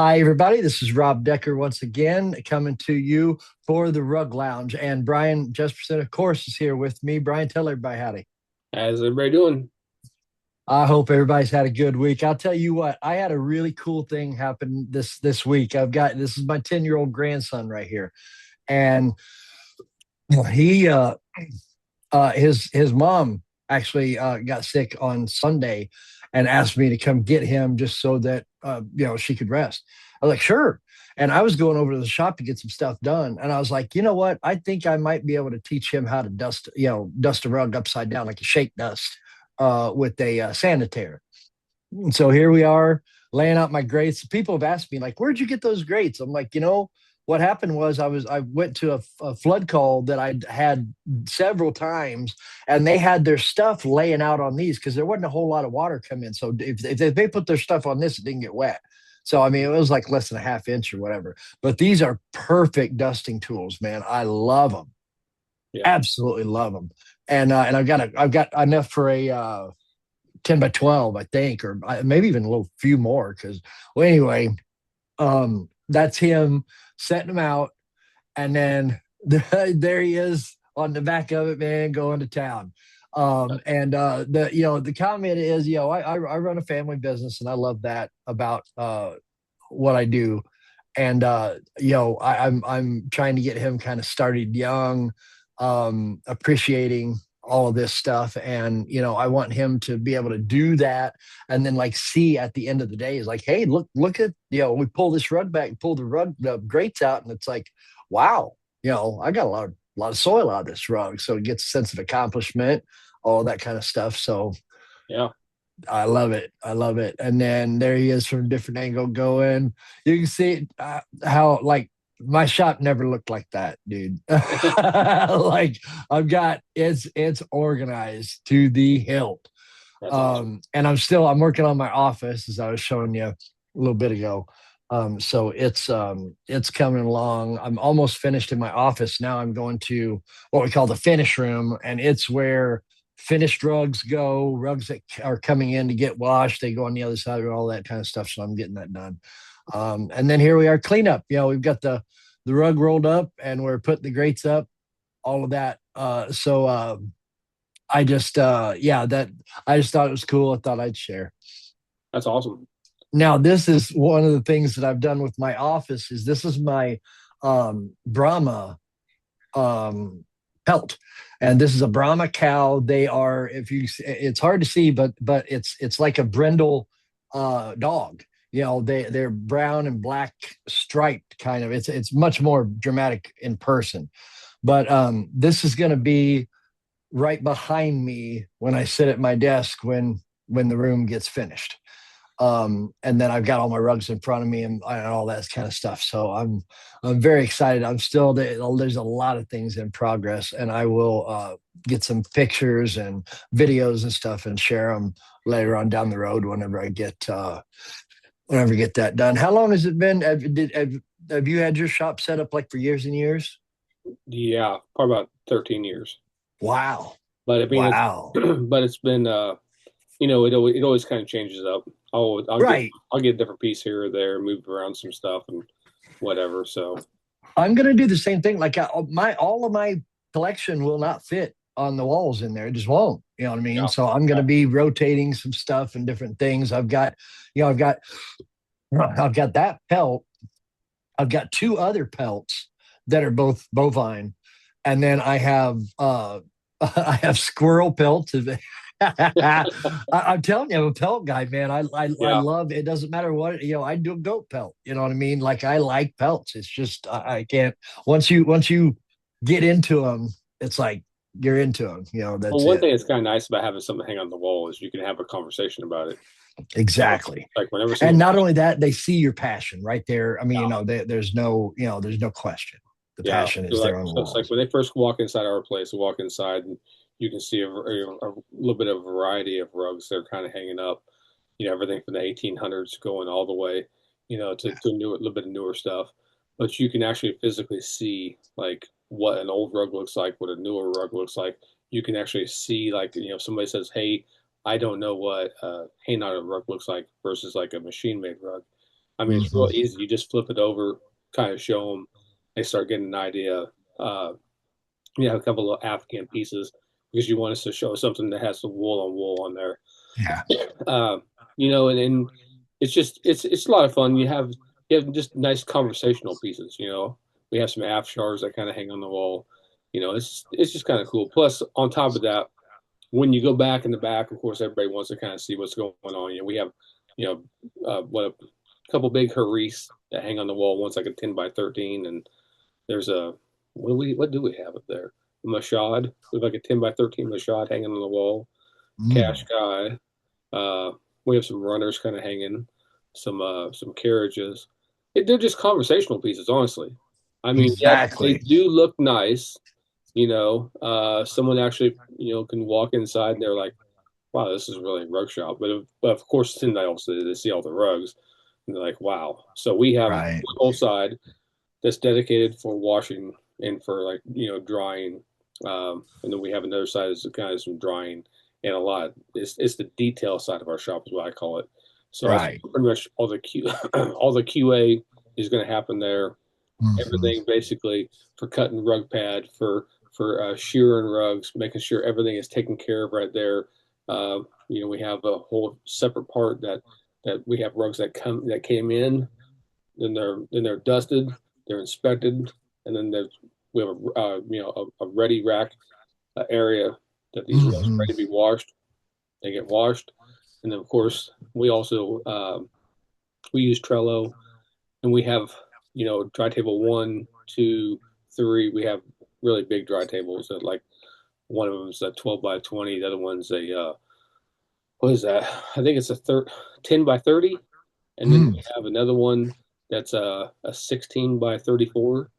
Hi, everybody. This is Rob Decker once again coming to you for the Rug Lounge. And Brian Jesperson, of course, is here with me. Brian, tell everybody howdy. How's everybody doing? I hope everybody's had a good week. I'll tell you what, I had a really cool thing happen this week. This is my 10-year-old grandson right here. And he his mom actually got sick on Sunday and asked me to come get him just so that she could rest. I was like, sure. And I was going over to the shop to get some stuff done, and I was like, you know what? I think I might be able to teach him how to dust a rug upside down like a shake dust with a sanitaire. And so here we are laying out my grates. People have asked me like, "Where'd you get those grates?" I'm like, what happened was I went to a flood call that I'd had several times, and they had their stuff laying out on these because there wasn't a whole lot of water come in. So if they put their stuff on this, it didn't get wet. So I mean, it was like less than a half inch or whatever. But these are perfect dusting tools, man. I love them, Yeah. absolutely love them. And I've got enough for a 10 by 12, I think, or maybe even a little few more. Because well, anyway, that's him setting them out, and then there he is on the back of it, man, going to town. And the comment is, I run a family business, and I love that about what I do. And I'm trying to get him kind of started young, appreciating all of this stuff. And I want him to be able to do that, and then like see at the end of the day is like, hey, look at, we pull this rug back, pull the grates out, and it's like, wow, I got a lot of soil out of this rug. So it gets a sense of accomplishment, all that kind of stuff. So Yeah. I love it. I love it. And then there he is from a different angle going. You can see how like my shop never looked like that, dude. Like it's organized to the hilt. That's awesome. And I'm working on my office as I was showing you a little bit ago. So it's coming along. I'm almost finished in my office. Now I'm going to what we call the finish room, and it's where finished rugs go, rugs that are coming in to get washed, they go on the other side, all that kind of stuff. So I'm getting that done. And then here we are, cleanup. We've got the rug rolled up, and we're putting the grates up, all of that. I just that I just thought it was cool. I thought I'd share. That's awesome. Now, this is one of the things that I've done with my office. Is this is my Brahma pelt, and this is a Brahma cow. They are, if you, it's hard to see, but it's like a brindle dog. They're brown and black striped kind of. It's much more dramatic in person, but this is going to be right behind me when I sit at my desk when the room gets finished. And then I've got all my rugs in front of me and all that kind of stuff. So I'm very excited. I'm still there. There's a lot of things in progress, and I will get some pictures and videos and stuff and share them later on down the road whenever I get that done. How long has it been? Have you had your shop set up like for years and years? Yeah, probably about 13 years. Wow. But I mean, it's Wow. but it's been it always kind of changes up. I'll get Right. I'll get a different piece here or there, move around some stuff and whatever. So I'm gonna do the same thing. Like my all of my collection will not fit on the walls in there. It just won't. You know what I mean? yeah, So I'm gonna be rotating some stuff and different things. I've got that pelt. I've got two other pelts that are both bovine, and then I have I have squirrel pelts. I'm telling you, I'm a pelt guy, man. I yeah. love it. Doesn't matter what I do a goat pelt. You know what I mean? Like I like pelts. It's just I can't. Once you get into them, it's like you're into them. Well, That's one it. thing that's kind of nice about having something hang on the wall is you can have a conversation about it. Exactly. Like whenever And someone not walks, only that, they see your passion right there. I mean, yeah, there's no question. The yeah. passion So is like, there on the so it's like walls. when they first walk inside our place, walk inside and you can see a little bit of variety of rugs that are kind of hanging up. Everything from the 1800s going all the way, to a little bit of newer stuff. But you can actually physically see like what an old rug looks like, what a newer rug looks like. You can actually see like, if somebody says, "Hey, I don't know what hang on a rug looks like," versus like a machine made rug. I mean, it's real Hmm. easy. You just flip it over, kind of show them. They start getting an idea. You have a couple of Afghan pieces because you want us to show something that has the wool on there. Yeah. Uh, and it's a lot of fun. You have just nice conversational pieces. We have some Afshars that kind of hang on the wall. It's just kind of cool. Plus, on top of that, when you go back in the back, of course, everybody wants to kind of see what's going on. We have, you what a couple big Haris that hang on the wall. One's like a 10 by 13, and there's a what do we have up there? A Mashad. We have like a 10 by 13 Mashad hanging on the wall. Cash Mm. guy. Uh, we have some runners kind of hanging, some carriages. They're just conversational pieces, honestly. I mean, yes, they Exactly. do look nice. Someone actually, can walk inside and they're like, "Wow, this is really a rug shop." But of course, then they see all the rugs and they're like, "Wow." So we have a Right. whole side that's dedicated for washing and for like drying, and then we have another side that's kind of some drying and a lot. It's the detail side of our shop is what I call it. So that's Right. pretty much all the all the QA is going to happen there. Hmm. Everything basically for cutting rug pad, for shearing rugs, making sure everything is taken care of right there. We have a whole separate part that we have rugs that came in, then they're dusted, they're inspected, and then we have a ready rack area that these rugs are Hmm. ready to be washed. They get washed, and then of course we also we use Trello, and we have dry table 1, 2, 3. We have really big dry tables that like one of them is a 12 by 20, the other one's a what is that? I think it's a 10 by 30, and then Mm. we have another one that's a 16 by 34.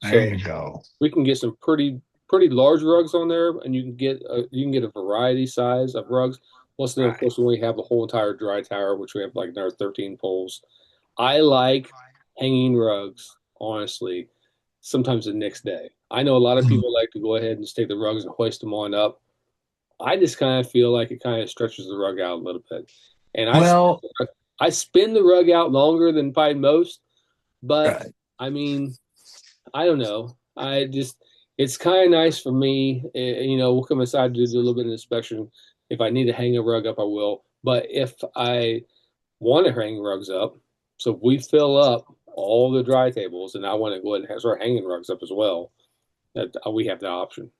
There So you go. we can get some pretty large rugs on there, and you can get a variety size of rugs. Plus, then of Right. course we have the whole entire dry tower, which we have like another 13 poles. I like hanging rugs, honestly. Sometimes the next day. I know a lot of Mhm. people like to go ahead and just take the rugs and hoist them on up. I just kind of feel like it kind of stretches the rug out a little bit, and Well, I spin the rug out longer than probably most. But right. I mean, I don't know. It's kind of nice for me. We'll come inside to do a little bit of inspection. If I need to hang a rug up, I will. But if I want to hang rugs up, so if we fill up all the dry tables, and I want to go ahead and start hanging rugs up as well, that we have the option.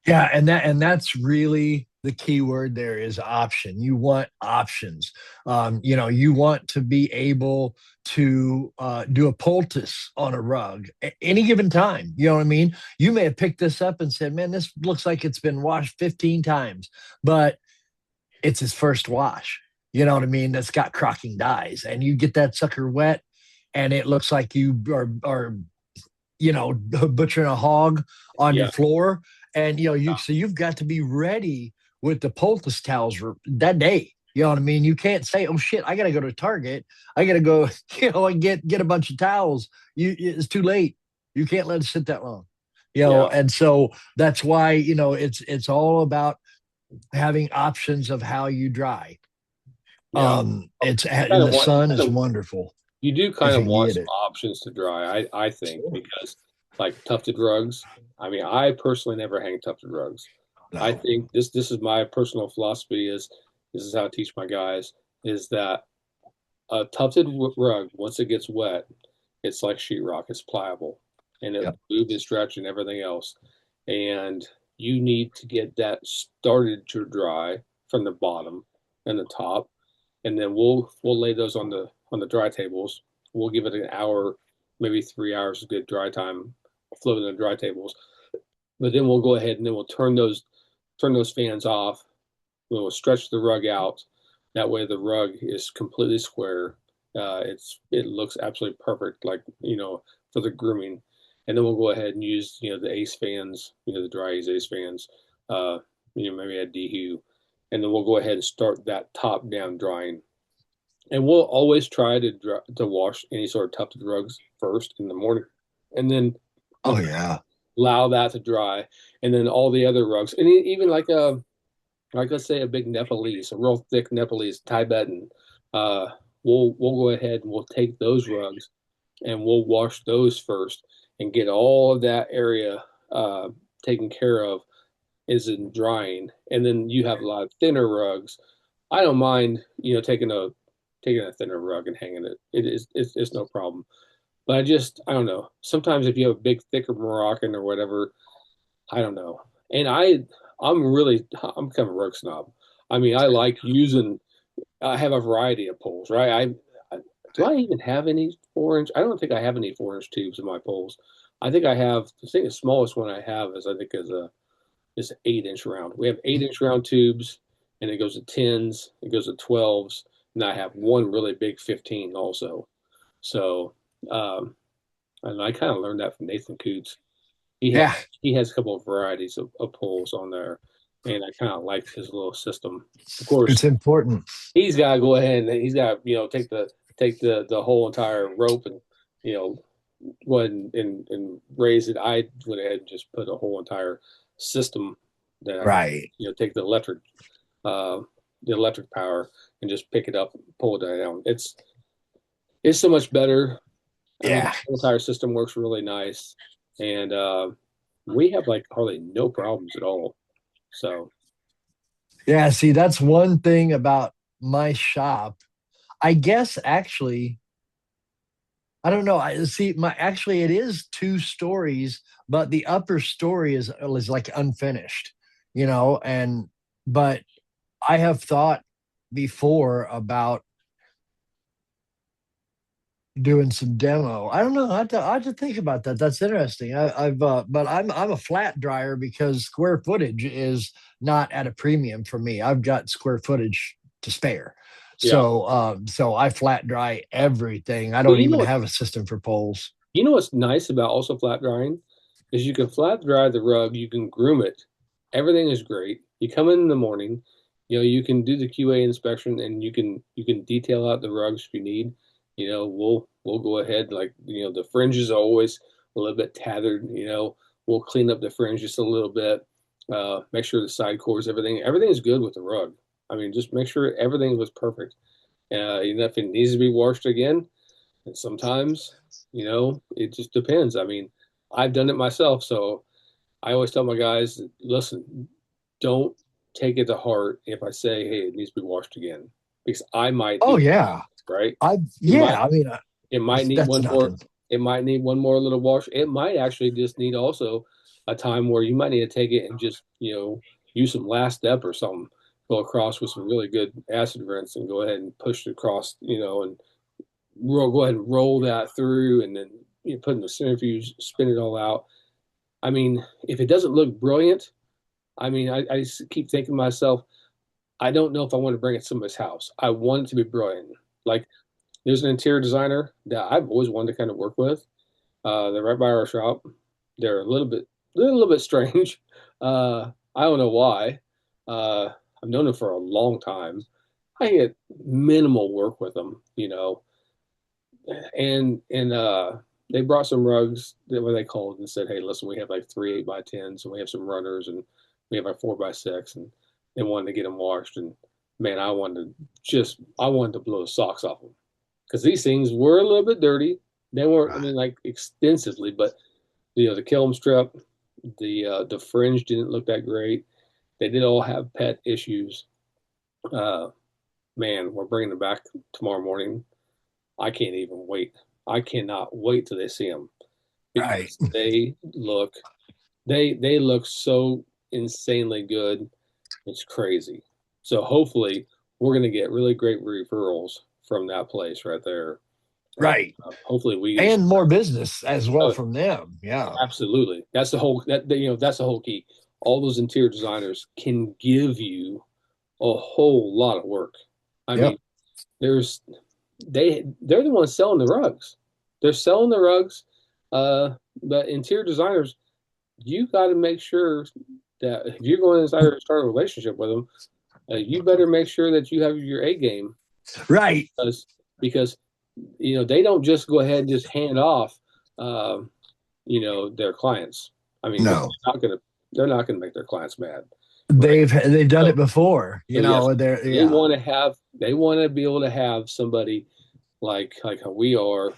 Yeah, and that's really the key word there is option. You want options. You want to be able to do a poultice on a rug at any given time. You know what I mean? You may have picked this up and said, "Man, this looks like it's been washed 15 times," but it's his first wash. You know what I mean? That's got crocking dyes, and you get that sucker wet, and it looks like you are butchering a hog on your Yeah, floor. And you've got to be ready with the poultice towels that day. You know what I mean? You can't say, "Oh shit, I gotta go to Target. I gotta go, and get a bunch of towels." It's too late. You can't let it sit that long. yeah, And so that's why, it's all about having options of how you dry. yeah. It's Kind of the want you sun is kind of wonderful you do kind if of you want get some it. options to dry. I think Sure. because like tufted rugs. I mean, I personally never hang tufted rugs. I No. think this is my personal philosophy. This is how I teach my guys is that a tufted rug once it gets wet, it's like sheetrock. It's pliable and it Yep. move and stretch and everything else. And you need to get that started to dry from the bottom and the top, and then we'll lay those on the dry tables. We'll give it an hour, maybe 3 hours of good dry time, floating on dry tables. But then we'll go ahead and then we'll turn those fans off. We'll stretch the rug out. That way the rug is completely square. It looks absolutely perfect, like for the grooming. And then we'll go ahead and use the Ace fans, the dry Ace fans. Uh, maybe a DHU, and then we'll go ahead and start that top down drying. And we'll always try to wash any sort of tufted rugs first in the morning, and then Oh we'll yeah. allow that to dry, and then all the other rugs, and even like let's say a big Nepalese, a real thick Nepalese Tibetan. we'll go ahead and we'll take those rugs and we'll wash those first and get all of that area taken care of is in drying. And then you have a lot of thinner rugs. I don't mind, taking a thinner rug and hanging it. It's no problem. But I don't know. Sometimes if you have a big, thicker Moroccan or whatever, I don't know. And I'm kind of a rug snob. I mean, I like using. I have a variety of poles, right? Do I even have any 4 inch? I don't think I have any 4 inch tubes in my poles. I think the smallest one I have is 8 inch round. We have 8 inch round tubes, and it goes to tens, it goes to 12s, and I have one really big 15 also. So, and I kind of learned that from Nathan Coots. He has Yeah, he has a couple of varieties of poles on there, and I kind of like his little system. Of course, it's important. he's got to go ahead and he's got to take the whole entire rope and you know go ahead and raise it. I went ahead and just put a whole entire system that I can Right. take uh, the electric power and just pick it up, pull it down. It's so much better. I mean, Yeah. the whole entire system works really nice, and we have like hardly no problems at all. So Yeah. See, that's one thing about my shop. I guess actually, I don't know. I see my actually it is 2 stories, but the upper story is like unfinished, and but I have thought before about doing some demo. I don't know. I have to think about that. That's interesting. But I'm a flat dryer because square footage is not at a premium for me. I've got square footage to spare, yeah. so I flat dry everything. I Well, don't even have a system for poles. you know what's nice about also flat drying is you can flat dry the rug, you can groom it. Everything is great. You come in the morning, you can do the QA inspection and you can detail out the rugs if you need. We'll go ahead like the fringes are always a little bit tattered, we'll clean up the fringe just a little bit. Make sure the side cores, everything is good with the rug. I mean, just make sure everything was perfect. If it needs to be washed again, and sometimes, it just depends. I mean, I've done it myself, so I always tell my guys, listen, don't take it to heart if I say, hey, it needs to be washed again, because I might Oh need, yeah, right? I It might, yeah. I mean, it might need that's one more, nothing. it might need one more little wash. It might actually just need also a time where you might need to take it and just, use some last step or something, go across with some really good acid rinse and go ahead and push it across, and go ahead and roll that through and then put in the centrifuge, spin it all out. I mean, if it doesn't look brilliant, I mean, I keep thinking to myself, I don't know if I want to bring it to somebody's house. I want it to be brilliant. Like, there's an interior designer that I've always wanted to kind of work with. They're right by our shop. They're a little bit strange. I don't know why. I've known them for a long time. I get minimal work with them, and they brought some rugs that what they called and said, hey, listen, we have like 3 8x10s and we have some runners and we have a 4x6 and they wanted to get them washed and man, I wanted to blow the socks off them because these things were a little bit dirty. They weren't, I Right. mean, like extensively, but the kiln strip, the fringe didn't look that great. They did all have pet issues. Uh, Man, we're bringing them back tomorrow morning. I can't even wait. I cannot wait till they see them Right. because they look so insanely good. It's crazy. So hopefully we're going to get really great referrals from that place right there. And Right. hopefully we get And more business as well oh, from them. Yeah. absolutely. That's the whole key. All those interior designers can give you a whole lot of work. I mean, Yep. there's they're the ones selling the rugs. They're selling the rugs. But interior designers, you got to make sure that if you're going inside or start a relationship with them, you better make sure that you have your A game Right. because they don't just go ahead and just hand off their clients. I mean, No. they're not gonna make their clients mad. they've done So, it before, so yes, they're they yeah. want to have, they want to be able to have somebody like how we are,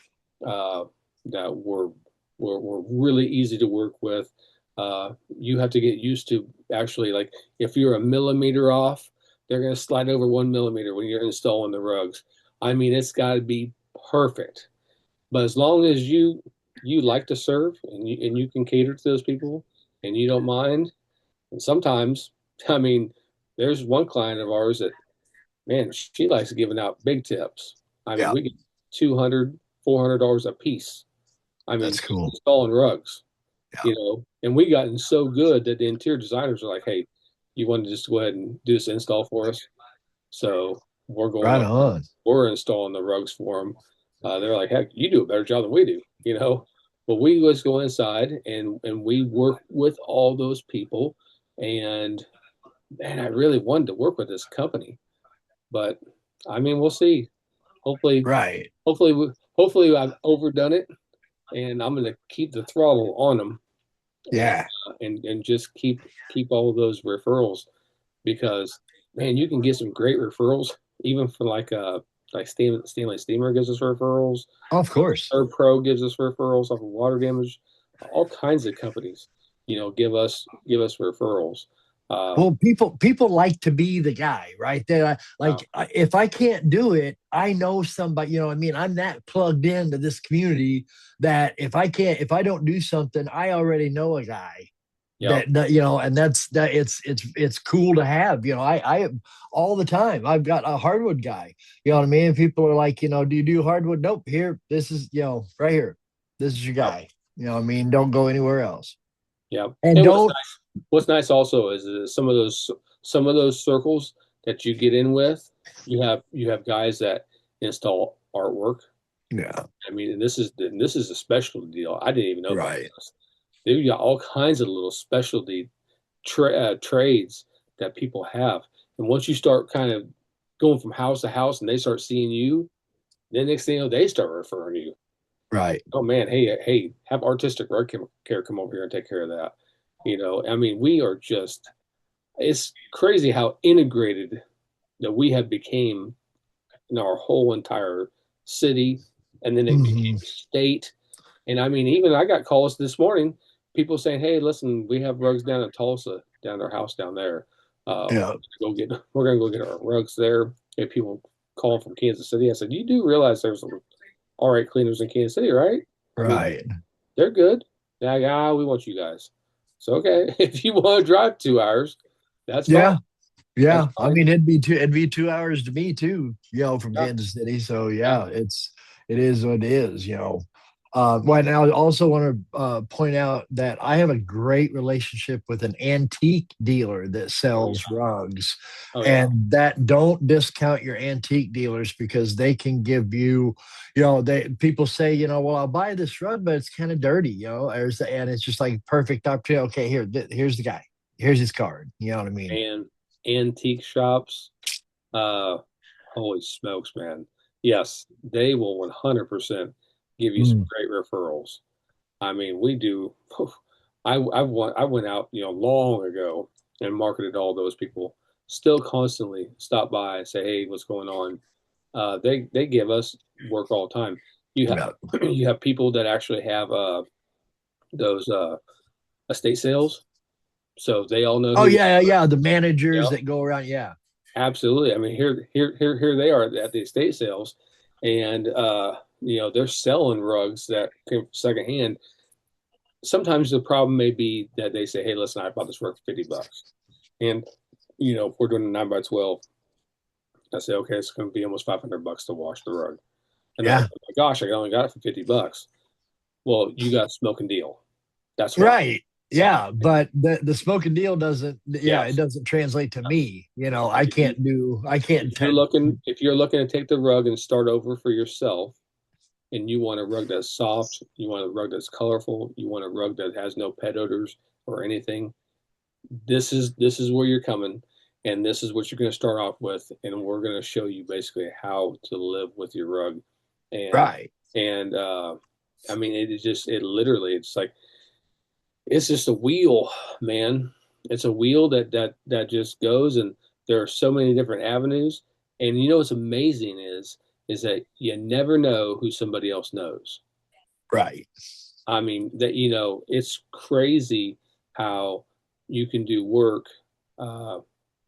uh, that we're really easy to work with. You have to get used to actually, like, if you're a millimeter off, they're going to slide over 1 millimeter when you're installing the rugs. I mean, it's got to be perfect. But as long as you like to serve and you can cater to those people and you don't mind, and sometimes, I mean, there's one client of ours that, man, she likes giving out big tips. I mean, Yeah, we get 200, $400 a piece. I mean, that's just cool. installing rugs, Yeah, and we gotten so good that the interior designers are like, hey, you want to just go ahead and do this install for us? So we're going right up, on. we're installing the rugs for them. They're like, heck, you do a better job than we do. But we just go inside and we work with all those people. And man, I really wanted to work with this company, but I mean, we'll see. Hopefully, Right. hopefully I've overdone it, and I'm going to keep the throttle on them, and Yeah. and just keep all of those referrals, because man, you can get some great referrals even for like Stanley Steamer gives us referrals. Of course. Herb Pro gives us referrals off of water damage. All kinds of companies, give us referrals. Uh, Well, people like to be the guy, right? uh, If I can't do it, I know somebody. What I mean, I'm that plugged into this community that if I don't do something, I already know a guy yeah, and that it's cool to have. I all the time. I've got a hardwood guy. You know what I mean? People are like, do you do hardwood? Nope. Here, this is right here. This is your yeah, guy. You know what I mean? Don't go anywhere else. yeah. And And don't. what's nice also is that some of those circles that you get in with, you have guys that install artwork. Yeah. I mean, and this is a specialty deal. I didn't even know about Right. this. They've got all kinds of little specialty trades that people have. And once you start kind of going from house to house and they start seeing you, then next thing you know, they start referring you. Right. Oh man, hey, have artistic rug care come over here and take care of that. I mean, we are just, it's crazy how integrated that we have became in our whole entire city, and then it became Hmm. state. And I mean, even I got calls this morning, people saying, "Hey, listen, we have rugs down in Tulsa, down at our house down there. Yeah. We're gonna go get our rugs there." If people call from Kansas City, I said, "You do realize there's some all right cleaners in Kansas City, right? I mean, Right. they're good." Yeah, we want you guys. So okay, if you want to drive 2 hours, that's fine. Yeah. That's Yeah. I fine. mean, it'd be 2 hours to me too, from Yeah, Kansas City. So yeah. yeah, it is what it is. Right now, I also want to point out that I have a great relationship with an antique dealer that Oh sells yeah. rugs, Oh yeah. and that don't discount your antique dealers because they can give you, they people say, well, I'll buy this rug, but it's kind of dirty, and it's just like perfect opportunity. Okay, here's the guy. Here's his card. You know what I mean? And antique shops. Uh, Holy smokes, man. Yes, they will 100% give you some Mm, great referrals. I mean, we do. I went out, long ago and marketed to all those people. Still constantly stop by and say, "Hey, what's going on?" They give us work all the time. You have yeah. you have people that actually have those estate sales, so they all know Oh who you yeah, are. yeah. The managers Yep. that go around. Yeah, Absolutely. I mean, here they are at the estate sales, and they're selling rugs that came secondhand. Sometimes the problem may be that they say, "Hey, listen, I bought this rug for $50," and if we're doing a 9 by 12, I say, "Okay, it's going to be almost $500 to wash the rug," and they're like, yeah. "Oh my gosh, I only got it for $50." Well, you got a smoking deal. That's why. Right. Yeah, but the smoking deal doesn't. Yeah, it Yes. doesn't translate to me. I If you can't do. I can't. if you're looking to take the rug and start over for yourself, and you want a rug that's soft, you want a rug that's colorful, you want a rug that has no pet odors or anything, this is where you're coming, and this is what you're going to start off with, and we're going to show you basically how to live with your rug, and Right. and I mean, it is just, it literally, it's like, it's just a wheel, man. it's a wheel that just goes, and there are so many different avenues. And you know what's amazing is that you never know who somebody else knows. Right. I mean that it's crazy how you can do work. Uh,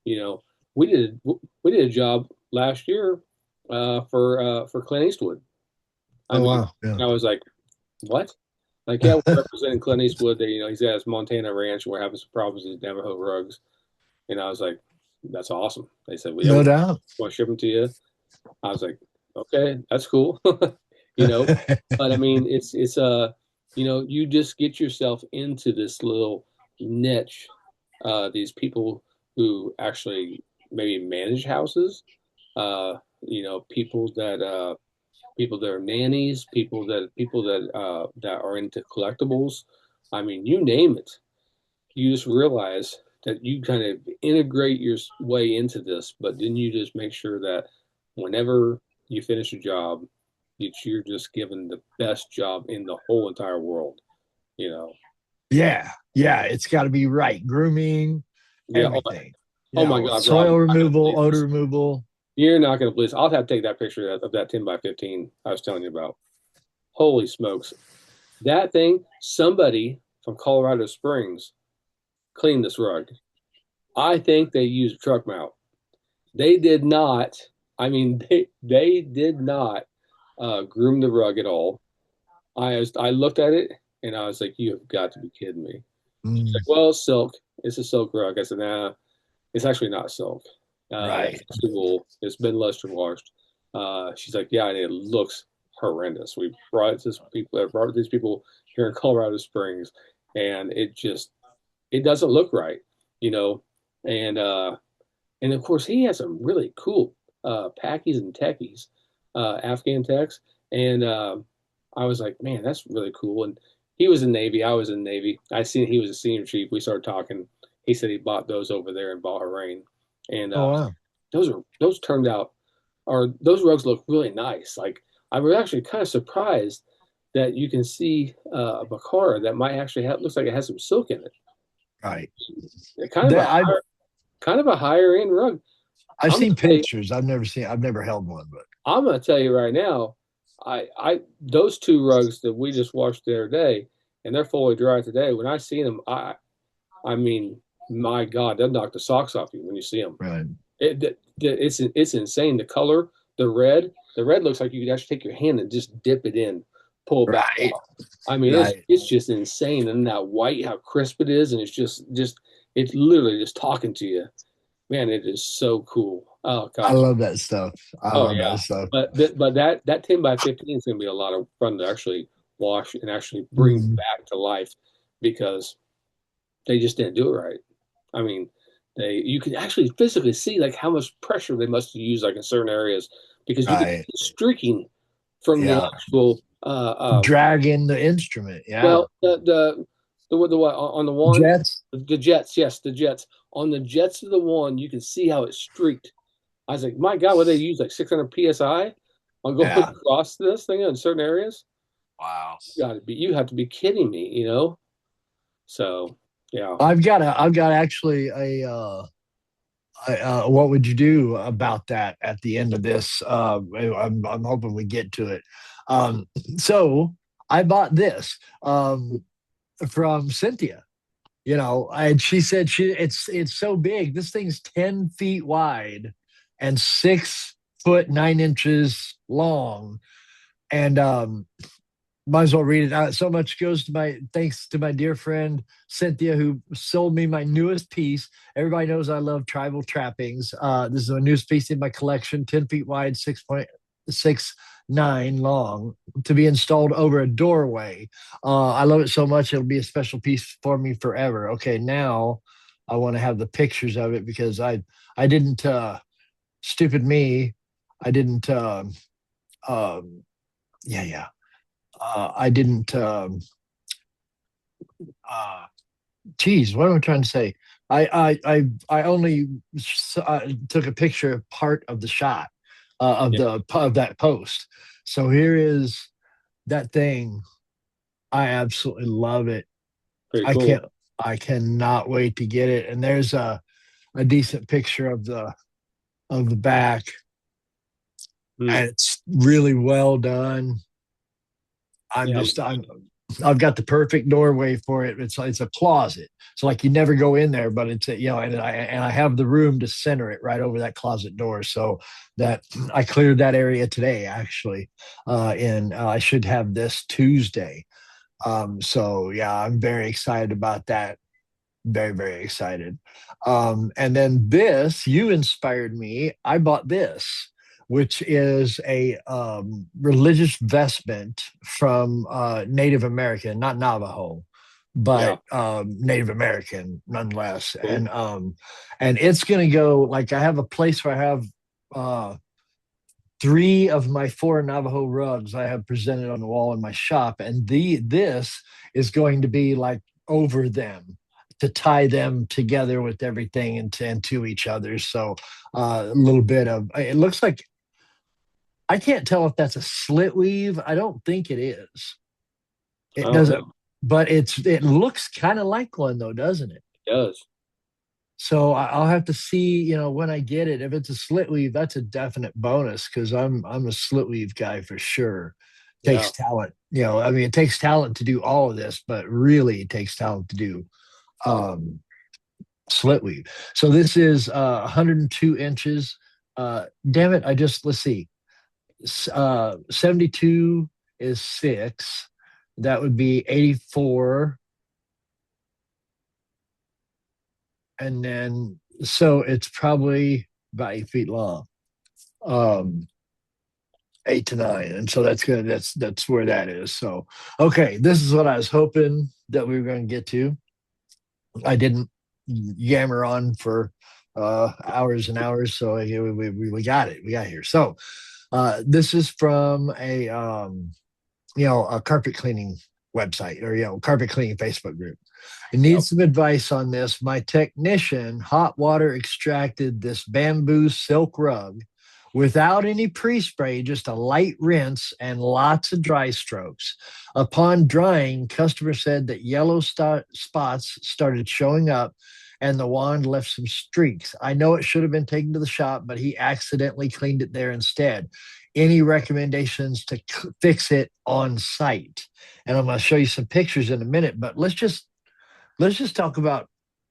you know, we did a job last year for Clint Eastwood. I Oh mean, wow. Yeah. I was like, what? Like, yeah, we're representing Clint Eastwood. That he's at his Montana ranch, and we're having some problems with Navajo rugs. And I was like, that's awesome. They said, well, yeah, No we doubt. want to ship them to you. I was like, okay, that's cool. you know, but I mean, you just get yourself into this little niche. These people who actually maybe manage houses, people that are nannies, people that are into collectibles. I mean, you name it. You just realize that you kind of integrate your way into this, but then you just make sure that whenever you finish a job, that you're just given the best job in the whole entire world. You know, Yeah. Yeah. It's got to be right. Grooming, yeah. Oh, everything. oh my God, Rob, Soil you're not gonna removal, believe odor this. removal. You're not gonna believe this. I'll have to take that picture of that 10 by 15 I was telling you about. Holy smokes, that thing! Somebody from Colorado Springs cleaned this rug. I think they used a truck mount. They did not. I mean, they did not groom the rug at all. I looked at it and I was like, "You have got to be kidding me." She's Mm, like, "Well, it's silk. It's a silk rug." I said, "Nah, it's actually not silk. That's right. actually wool. It's been luster washed." She's like, "Yeah, and it looks horrendous. We brought these people here in Colorado Springs, and it doesn't look right, you know." And of course, he has some really cool packies and techies, Afghan techs. And I was like, man, that's really cool. And he was in Navy. I was in Navy. I seen he was a senior chief. We started talking. He said he bought those over there in Bahrain. And Oh wow. those turned out, or those rugs look really nice. Like I was actually kind of surprised that you can see a Bakara that might actually have, looks like it has some silk in it. Right. Kind of a That kind of a higher end rug. I've I'm gonna seen tell you, pictures. I've never held one, but I'm gonna tell you right now, those two rugs that we just washed the other day, and they're fully dry today. When I see them, I mean, my God, they'll knock the socks off you when you see them. right. It's insane. The color, the red looks like you could actually take your hand and just dip it in, pull it back Right. out. I mean, Right. it's just insane, and that white, how crisp it is, and it's literally just talking to you. Man, it is so cool. Oh I gosh. love that stuff. I Oh love that yeah. stuff. But that 10 by 15 is going to be a lot of fun to actually wash and actually bring Mm, back to life because they just didn't do it right. I mean, they you can actually physically see like how much pressure they must have used like in certain areas because you can see right. the streaking from the Yeah. actual Dragging the instrument. Yeah. well the what on the one Jets. the jets, yes, the jets, on the jets of the one you can see how it's streaked. I was like, my God, what they use like 600 psi on going Yeah. across this thing in certain areas? Wow. You have to be kidding me, you know? So, yeah, I've got actually what would you do about that at the end of this? I'm hoping we get to it. Um, so I bought this from Cynthia. And she said it's so big. This thing's 10 feet wide and 6 foot 9 inches long. And might as well read it out. So much goes to my thanks to my dear friend Cynthia, who sold me my newest piece. Everybody knows I love tribal trappings. This is a newest piece in my collection, 10 feet wide, 6.69 long, to be installed over a doorway. I love it so much, it'll be a special piece for me forever. Okay, now I want to have the pictures of it because I didn't stupid me. I didn't yeah, yeah. I didn't. Uh, Geez, what am I trying to say? I only took a picture of part of the shot yeah, of that post. So here is that thing. I absolutely love it. pretty I can't. cool. I cannot wait to get it. And there's a decent picture of the back, Mm. and it's really well done. I'm Yeah, just I've got the perfect doorway for it. It's a closet. So like you never go in there, but it's and I have the room to center it right over that closet door. So that I cleared that area today actually. And I should have this Tuesday. So yeah, I'm very excited about that. Very, very excited. And then this, you inspired me. I bought this, which is a religious vestment from Native American, not Navajo, yeah, but Native American nonetheless. cool. And it's gonna go like I have a place where I have uh three of my four Navajo rugs I have presented on the wall in my shop, and this is going to be like over them to tie them together with everything and to each other. So a little bit of it looks like I can't tell if that's a slit weave. I don't think it is. I It don't doesn't, know. but it looks kind of like one though, doesn't it? It does. So I'll have to see, when I get it. If it's a slit weave, that's a definite bonus because I'm a slit weave guy for sure. Yeah. Takes talent, I mean, it takes talent to do all of this, but really, it takes talent to do um, slit weave. So this is 102 inches. Damn it! I just let's see. 72 is six. That would be 84, and then so it's probably about 8 feet long. um 8 to 9, and so that's good. That's where that is. So okay, this is what I was hoping that we were going to get to. I didn't yammer on for hours and hours, so we got it. We got here. So this is from a carpet cleaning website, or carpet cleaning Facebook group. It Yep. needs some advice on this. My technician hot water extracted this bamboo silk rug without any pre-spray, just a light rinse and lots of dry strokes. Upon drying, customer said that yellow spots started showing up and the wand left some streaks. I know it should have been taken to the shop, but he accidentally cleaned it there instead. Any recommendations to fix it on site? And I'm going to show you some pictures in a minute, but let's just talk about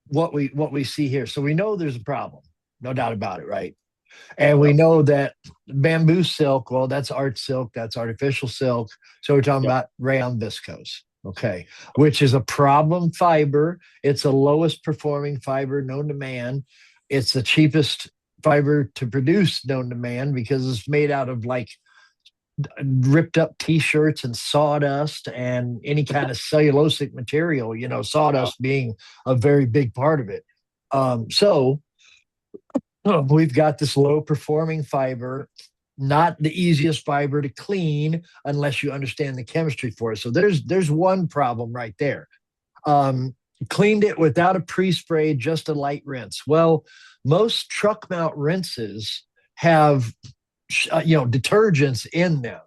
what we see here. So we know there's a problem, no doubt about it, right? And we Yep. know that bamboo silk, well, that's art silk, that's artificial silk. So we're talking Yep. about rayon viscose, okay, which is a problem fiber. It's the lowest performing fiber known to man. It's the cheapest fiber to produce known to man because it's made out of like ripped up t-shirts and sawdust and any kind of cellulosic material, Yeah. sawdust being a very big part of it. So we've got this low performing fiber, not the easiest fiber to clean unless you understand the chemistry for it. So there's one problem right there. Um, Cleaned it without a pre-spray, just a light rinse. Well, most truck mount rinses have detergents in them,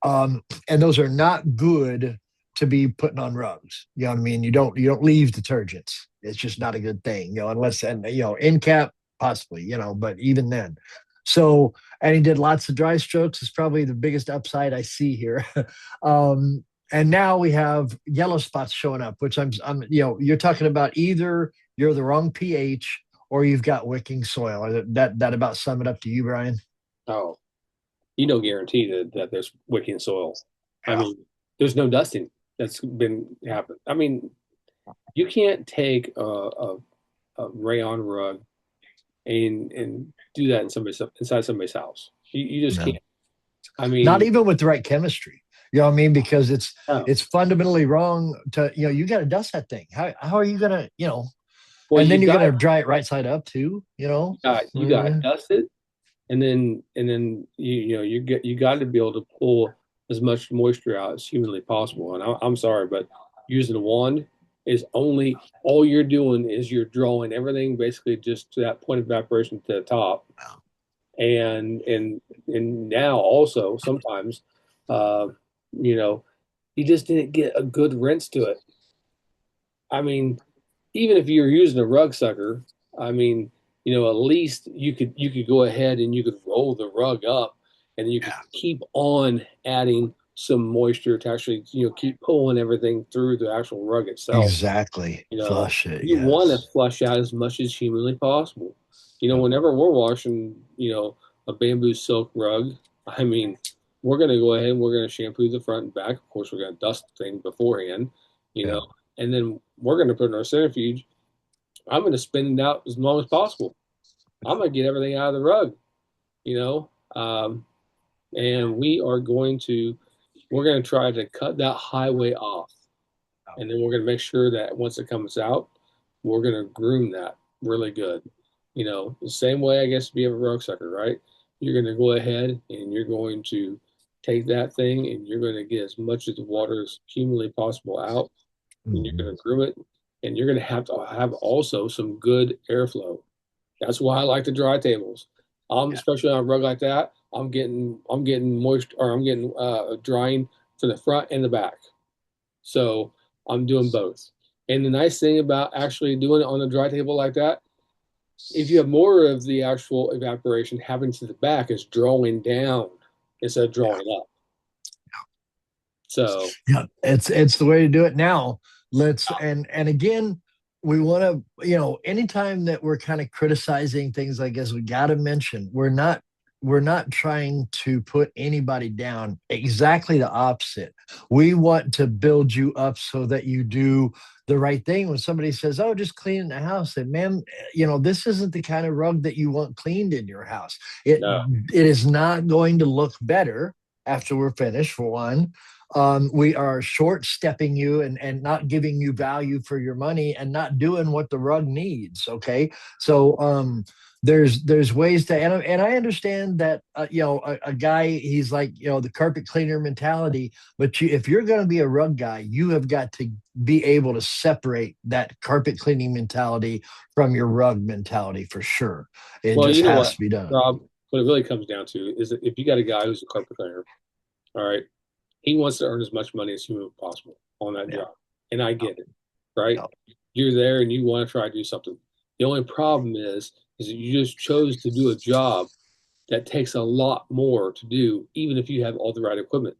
and those are not good to be putting on rugs. You know what I mean? You don't leave detergents. It's just not a good thing, unless, and in cap possibly, but even then. So, and he did lots of dry strokes. Is probably the biggest upside I see here. And now we have yellow spots showing up, which you're talking about either you're the wrong pH or you've got wicking soil. That about sum it up to you, Brian? Oh, you don't guarantee that there's wicking soil. I Yeah. mean, there's no dusting that's been happened. I mean, you can't take a rayon rug and do that inside somebody's house. You just No. can't. I Not mean, even with the right chemistry. You know what I mean? Because it's no. it's fundamentally wrong to, you got to dust that thing. How are you gonna, Well, and then you you're got gonna dry it right side up too, you got dusted, and then you got to be able to pull as much moisture out as humanly possible. And I'm sorry, but using a wand is only all you're doing is you're drawing everything basically just to that point of evaporation to the top. And now also sometimes, uh, you know, you just didn't get a good rinse to it. I mean, even if you're using a rug sucker, I mean, at least you could go ahead and you could roll the rug up, and you could Yeah, keep on adding some moisture to actually, keep pulling everything through the actual rug itself. exactly. You know, Flush it. you want to Yes. flush out as much as humanly possible. Yep. Whenever we're washing, a bamboo silk rug, I mean, we're going to go ahead and we're going to shampoo the front and back. Of course, we're going to dust the thing beforehand, you know, Yeah. and then we're going to put in our centrifuge. I'm going to spin it out as long as possible. I'm going to get everything out of the rug, you know, um, and we're going to try to cut that highway off. And then we're going to make sure that once it comes out, we're going to groom that really good. The same way, I guess, if you have a rug sucker, right? You're going to go ahead and you're going to take that thing and you're going to get as much of the water as humanly possible out, and you're Mhm. going to groom it, and you're going to have also some good airflow. That's why I like the dry tables. Yeah. Especially on a rug like that, I'm getting moist, or I'm getting drying to the front and the back. So I'm doing both. And the nice thing about actually doing it on a dry table like that, if you have more of the actual evaporation happening to the back, is drawing down instead of Yeah. drawing up. So, Yeah, it's the way to do it now. Let's and again, we want to, anytime that we're kind of criticizing things, I guess we got to mention we're not trying to put anybody down. Exactly the opposite. We want to build you up so that you do the right thing. When somebody says, "Oh, just clean the house," and ma'am, this isn't the kind of rug that you want cleaned in your house. It no. it is not going to look better after we're finished, for one. We are short stepping you and not giving you value for your money and not doing what the rug needs. Okay. So there's ways to, and I understand that, a guy, he's like, the carpet cleaner mentality, but if you're going to be a rug guy, you have got to be able to separate that carpet cleaning mentality from your rug mentality for sure. It Well, just you know has what, to be done. Rob? What it really comes down to is that if you got a guy who's a carpet cleaner, all right, he wants to earn as much money as humanly possible on that Yeah. job. And I get it, right? Yeah. You're there and you want to try to do something. The only problem is that you just chose to do a job that takes a lot more to do, even if you have all the right equipment.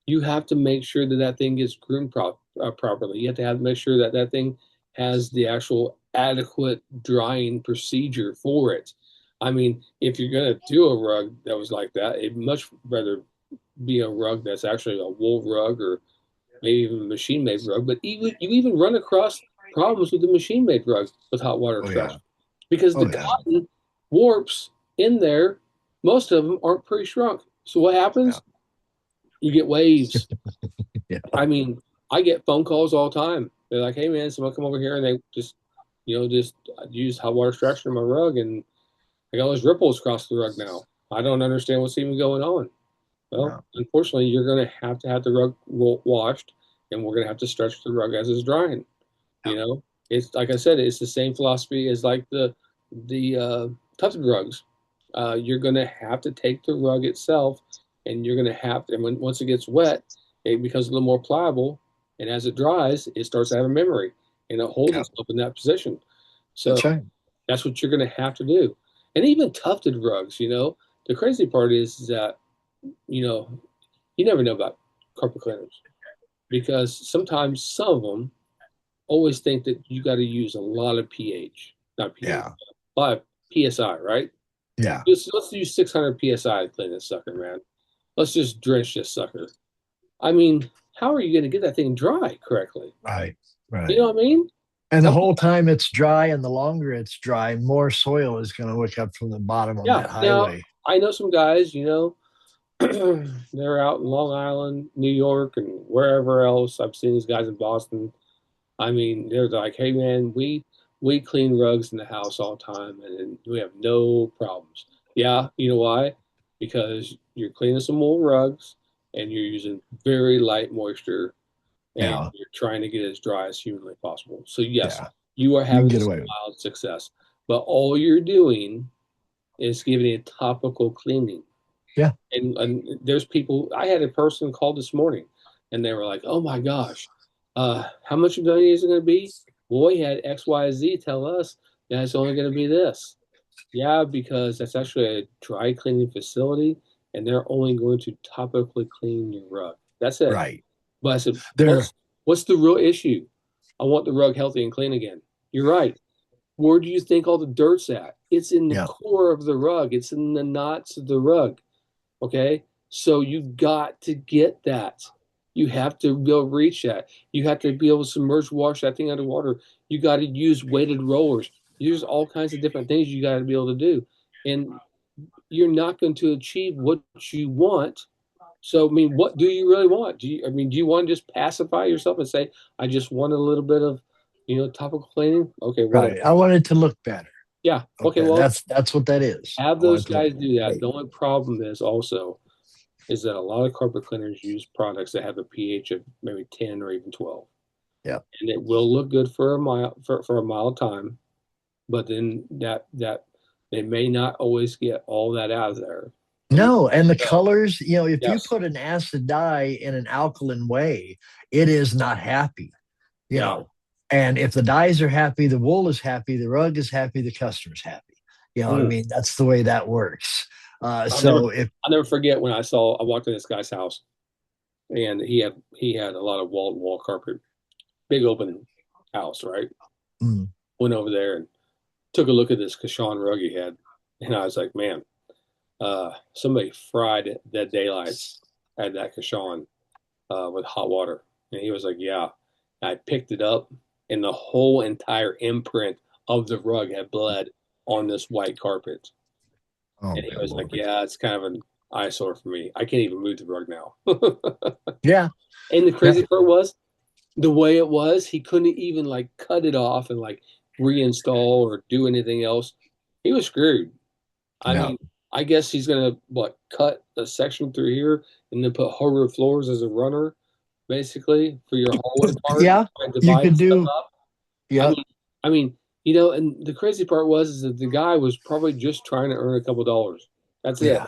You have to make sure that that thing gets groomed properly. You have to make sure that that thing has the actual adequate drying procedure for it. I mean, if you're going to do a rug that was like that, it'd much rather be a rug that's actually a wool rug, or maybe even a machine made rug. But you even run across problems with the machine made rug with hot water Oh yeah. extraction, because the Oh yeah. cotton warps in there. Most of them aren't pre-shrunk. So what Yeah. happens? You get waves. Yeah. I mean, I get phone calls all the time. They're like, "Hey man, someone come over here and they just use hot water extraction on my rug, and I got all those ripples across the rug now. I don't understand what's even going on." Well, No. unfortunately, you're going to have the rug washed, and we're going to have to stretch the rug as it's drying. Yeah. It's like I said, it's the same philosophy as like the tufted rugs. You're going to have to take the rug itself, and you're going to have to, and once it gets wet, it becomes a little more pliable, and as it dries, it starts to have a memory, and it holds Yeah. itself in that position. So That's right. that's what you're going to have to do. And even tufted rugs, the crazy part is that you know you never know about carpet cleaners, because sometimes some of them always think that you got to use a lot of pH, not pH, Yeah. a lot of PSI, right? Yeah. Just let's use 600 PSI to clean this sucker, man. Let's just drench this sucker. I mean, how are you going to get that thing dry correctly? Right. You Right. know what I mean? And the Some, whole time it's dry, and the longer it's dry, more soil is going to wick up from the bottom on yeah. that Now, highway. I know some guys, they're out in Long Island, New York, and wherever else. I've seen these guys in Boston. I mean, they're like, "Hey, man, we clean rugs in the house all the time, and we have no problems." Yeah, you know why? Because you're cleaning some wool rugs, and you're using very light moisture, and Yeah. you're trying to get it as dry as humanly possible. So yes, Yeah. you are You can having get some away with it. mild success, but all you're doing is giving a topical cleaning. Yeah. And there's people. I had a person call this morning, and they were like, "Oh my gosh, how much money is it going to be?" Well, we had XYZ tell us that it's only going to be this. Yeah, because that's actually a dry cleaning facility, and they're only going to topically clean your rug. That's it. Right. But I said, They're what's the real issue? I want the rug healthy and clean again. You're right. Where do you think all the dirt's at? It's in the yeah. core of the rug. It's in the knots of the rug. Okay. So you've got to get that. You have to be able to reach that. You have to be able to submerge wash that thing underwater. You got to use weighted rollers. Use all kinds of different things you got to be able to do. And you're not going to achieve what you want. So, I mean, what do you really want? Do you want to just pacify yourself and say, I just want a little bit of, topical cleaning? Okay, whatever. right. I want it to look better. Yeah. Okay. Okay. Well, That's what that is. have I want those it to look guys do that. great. The only problem is that a lot of carpet cleaners use products that have a pH of maybe 10 or even 12. Yeah. And it will look good for a mile for a mile time, but then that they may not always get all that out of there. And No, and the so, colors, if you yes. put an acid dye in an alkaline way, it is not happy, you Yeah. know. And if the dyes are happy, the wool is happy, the rug is happy, the customer's happy. I Mm. mean, that's the way that works. I'll never So if I'll never forget when I walked in this guy's house and he had a lot of wall to wall carpet, big open house, right? mm, Went over there and took a look at this Kashan rug he had, and I was like, man, somebody fried the daylights at that Kashan with hot water. And he was like, yeah. I picked it up, and the whole entire imprint of the rug had bled on this white carpet. oh And he my was like, Lord. yeah, it's kind of an eyesore for me. I can't even move the rug now. Yeah, And the yeah, crazy part was the way it was, he couldn't even like cut it off and like reinstall or do anything else. He was screwed. I yeah. mean, I guess he's gonna cut a section through here and then put hardwood floors as a runner, basically for your hallway part, Yeah, and you divide could stuff do, up. I yeah, mean, and the crazy part was is that the guy was probably just trying to earn a couple dollars. That's it, yeah.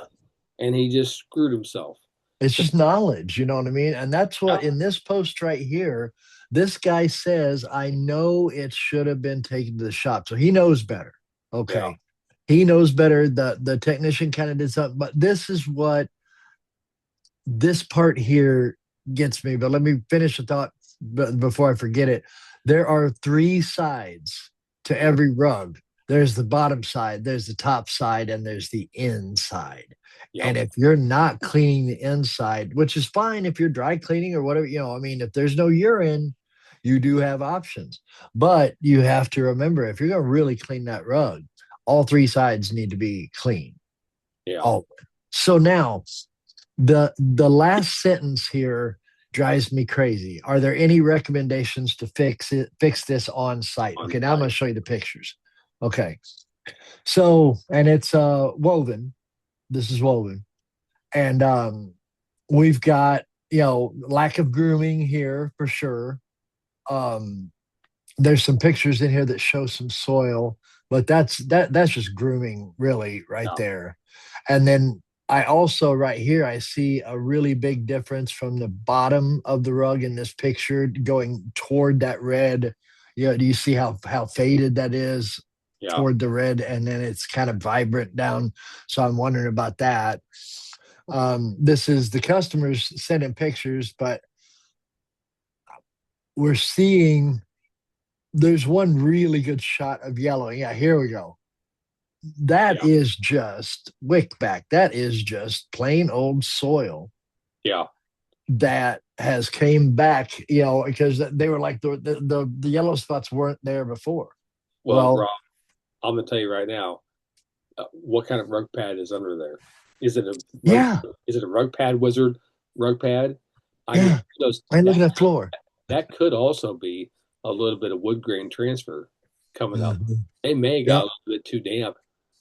and he just screwed himself. It's just knowledge, you know what I mean? And that's Yeah, what in this post right here, this guy says, I know it should have been taken to the shop. So he knows better. yeah, Okay. He knows better. The technician kind of did something, but this is what this part here gets me. But let me finish the thought before I forget it. There are three sides to every rug. There's the bottom side, there's the top side, and there's the inside. yep, And if you're not cleaning the inside, which is fine if you're dry cleaning or whatever, I mean, if there's no urine, you do have options. But you have to remember if you're going to really clean that rug, all three sides need to be clean. yeah. Oh, so now the last sentence here drives me crazy. Are there any recommendations to fix this on site? On Okay, now I'm going site. to show you the pictures. Okay. So, and it's woven. This is woven. And we've got, lack of grooming here for sure. Um there's some pictures in here that show some soil, but that's just grooming really right Yeah, there. And then I also right here I see a really big difference from the bottom of the rug in this picture going toward that red. Do you see how faded that is yeah. toward the red, and then it's kind of vibrant down? So I'm wondering about that. This is the customers sending pictures, but we're seeing there's one really good shot of yellow. Yeah, here we go. That Yeah, is just wick back. That is just plain old soil yeah. that has came back, because they were like the yellow spots weren't there before. Well, Well, Rob, I'm gonna tell you right now, what kind of rug pad is under there? Is it a rug? yeah, Is it a rug pad wizard rug pad? I mean, yeah. And look that at that floor. that could also be a little bit of wood grain transfer coming up. Mhm. They may have got a Yep. little bit too damp,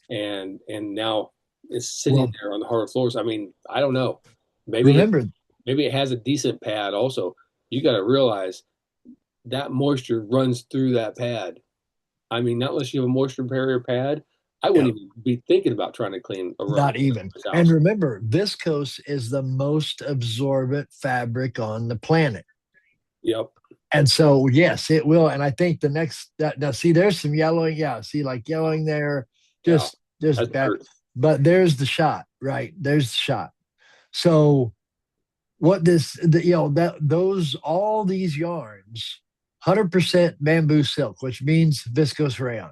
and now it's sitting Well, there on the hard floors. I mean, I don't know. Maybe it remember, maybe it has a decent pad. Also, you got to realize that moisture runs through that pad. I mean, not unless you have a moisture barrier pad, I yeah, wouldn't even be thinking about trying to clean a rug not in even. this And house. remember, viscose is the most absorbent fabric on the planet. Yep. And so, yes, it will. And I think the next now, see, there's some yellowing. Yeah, see, like yellowing there, Yeah, just that's bad. hurt. But there's the shot, right? There's the shot. So what that those all these yarns, 100% bamboo silk, which means viscose rayon,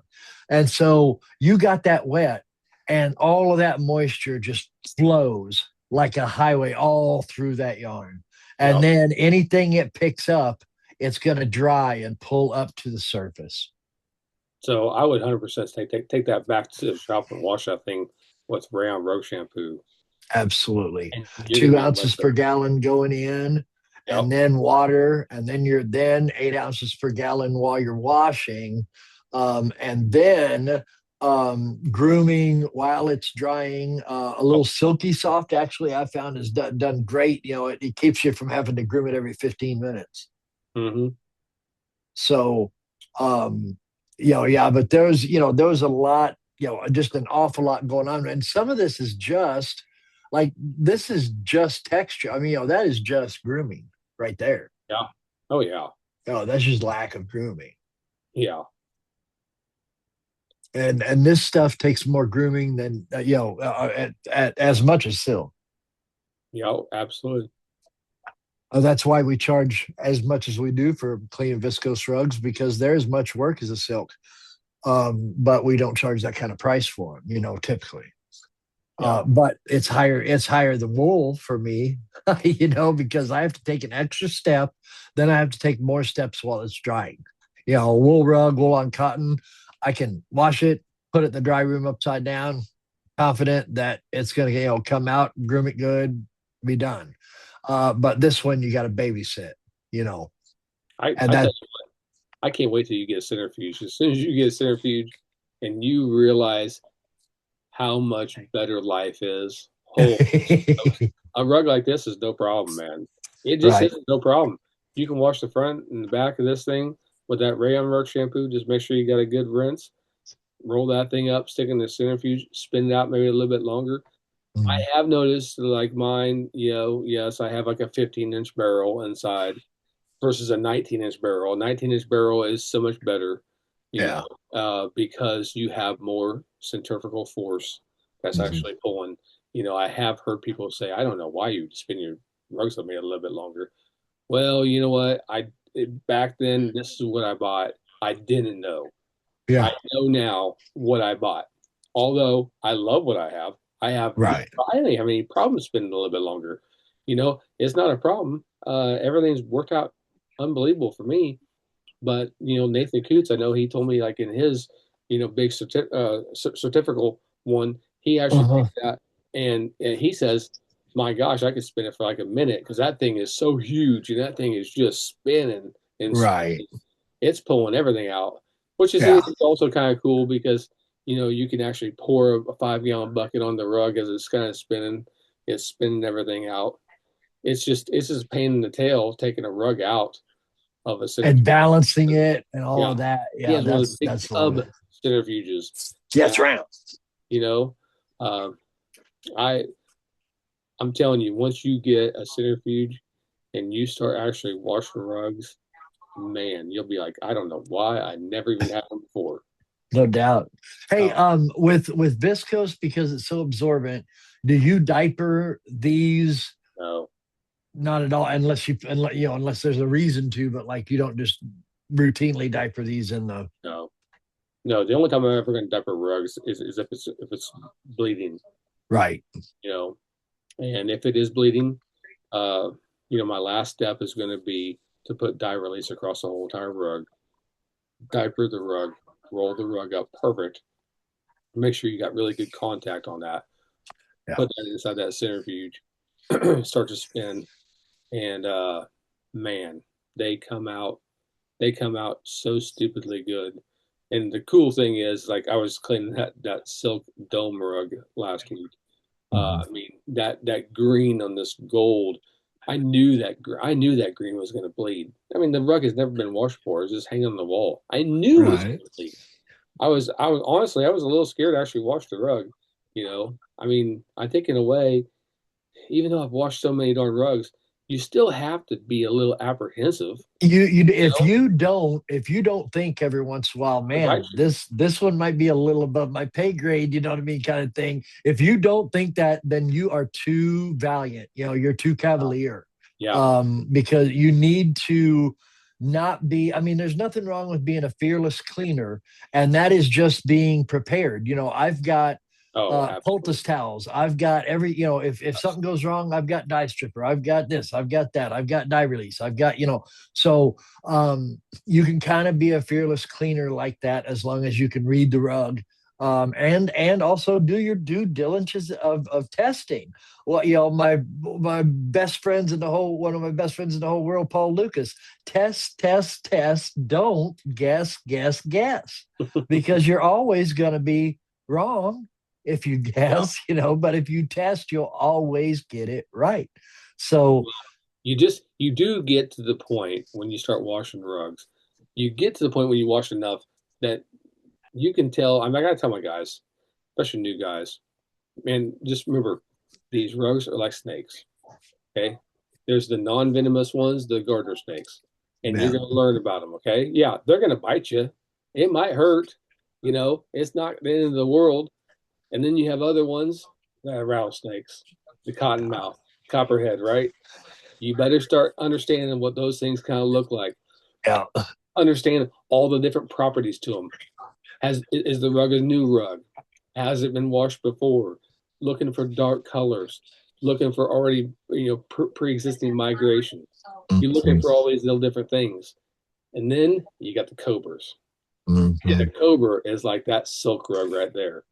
and so you got that wet, and all of that moisture just flows like a highway all through that yarn, and Yeah. then anything it picks up, it's going to dry and pull up to the surface. So I would 100% take that back to the shop and wash that thing with Rayon Rogue shampoo, Absolutely. and you're gonna Two be ounces per gallon going in, yep. and then water, and then you're then 8 ounces per gallon while you're washing. And then grooming while it's drying. A little silky soft, actually, I found is done great. It keeps you from having to groom it every 15 minutes. Mm-hmm. So, yeah, but there was a lot, just an awful lot going on. And some of this is just this is just texture. I mean, that is just grooming right there. Yeah. Oh yeah. Oh, that's just lack of grooming. Yeah. And this stuff takes more grooming than, at as much as silk. Yeah. Absolutely. That's why we charge as much as we do for clean viscose rugs because they're as much work as a silk. But we don't charge that kind of price for them, typically. Yeah. But it's higher than wool for me, because I have to take an extra step, then I have to take more steps while it's drying. A wool rug, wool on cotton, I can wash it, put it in the dry room upside down, confident that it's going to come out, groom it good, be done. But this one you got to babysit, you know, and I tell that you what, I can't wait till you get a centrifuge. As soon as you get a centrifuge and you realize how much better life is, whole a rug like this is no problem, man. It just right. is no problem. You can wash the front and the back of this thing with that Rayon rug shampoo. Just make sure you got a good rinse. Roll that thing up, stick it in the centrifuge, spin it out maybe a little bit longer. I Mm, have noticed, like mine, yes, I have like a 15-inch barrel inside versus a 19-inch barrel. A 19-inch barrel is so much better, yeah. because you have more centrifugal force that's Mhm. actually pulling. I have heard people say, I don't know why you spin your rugs on me a little bit longer. Well, you know what? Back then, this is what I bought. I didn't know. I Yeah. know now what I bought. Although I love what I have Right. I don't have any problem spending a little bit longer. It's not a problem. Everything's worked out unbelievable for me. But Nathan Coots, I know he told me like in his big certificate one, he actually Uh-huh. takes that and he says, "My gosh, I could spin it for like a minute because that thing is so huge and that thing is just spinning and Right. spinning. It's pulling everything out, which is Yeah. it's also kind of cool because you can actually pour a 5-gallon bucket on the rug as it's kind of spinning. It's spinning everything out. It's just a pain in the tail taking a rug out of a And centrifuge. balancing it and all Yeah, of that. he Yeah, has one of those big that's a lot tub of centrifuges, yeah, and it's round. you know, um, I I'm telling you, once you get a centrifuge and you start actually washing rugs, man, you'll be like, I don't know why I never even had them before. No doubt. Hey, Uh, with viscose because it's so absorbent, do you diaper these? no, Not at all, unless there's a reason to, but like you don't just routinely diaper these in the no, no. The only time I'm ever going to diaper rugs is if it's bleeding, right. you know, and if it is bleeding, uh, my last step is going to be to put dye release across the whole entire rug, diaper the rug, roll the rug up perfect. Make sure you got really good contact on that. Yeah. Put that inside that centrifuge, start to spin, and man, they come out. They come out so stupidly good. And the cool thing is, like I was cleaning that silk dome rug last week. Mhm. I mean that green on this gold. I knew that green was going to bleed. I mean, the rug has never been washed before. It was just hanging on the wall. I knew it was Right. going to bleed. I was honestly, I was a little scared to actually wash the rug. I mean, I think in a way, even though I've washed so many darn rugs, you still have to be a little apprehensive. You You know, if you don't think every once in a while, the bike man, this one might be a little above my pay grade, you know what I mean, kind of thing. If you don't think that, then you are too valiant, you know, you're too cavalier. yeah. Because you need to not be, I mean, there's nothing wrong with being a fearless cleaner, and that is just being prepared. You know, I've got Oh, absolutely. poultice towels. I've got every, you know, if something goes wrong, I've got dye stripper. I've got this. I've got that. I've got dye release. I've got, you know, so you can kind of be a fearless cleaner like that as long as you can read the rug. And also do your due diligence of testing. Well, you know, my best friends in the whole one of my best friends in the whole world, Paul Lucas, test, test, test. Don't guess, guess, guess, because you're always going to be wrong if you Yeah. guess, you know, but if you test, you'll always get it right. So, You do get to the point when you start washing rugs. You get to the point when you wash enough that you can tell. I mean, I gotta tell my guys, especially new guys, man, just remember these rugs are like snakes. Okay. There's the non-venomous ones, the garter snakes, and you're yeah, gonna learn about them. Okay. Yeah, they're gonna bite you. It might hurt, it's not the end of the world. And then you have other ones that are rattlesnakes, the cottonmouth, copperhead, right? You better start understanding what those things kind of look like. yeah, Understand all the different properties to them. Is the rug a new rug? Has it been washed before? Looking for dark colors, looking for already pre-existing migration. You're looking mhm, for all these little different things, and then you got the cobras. And the mhm, cobra is like that silk rug right there.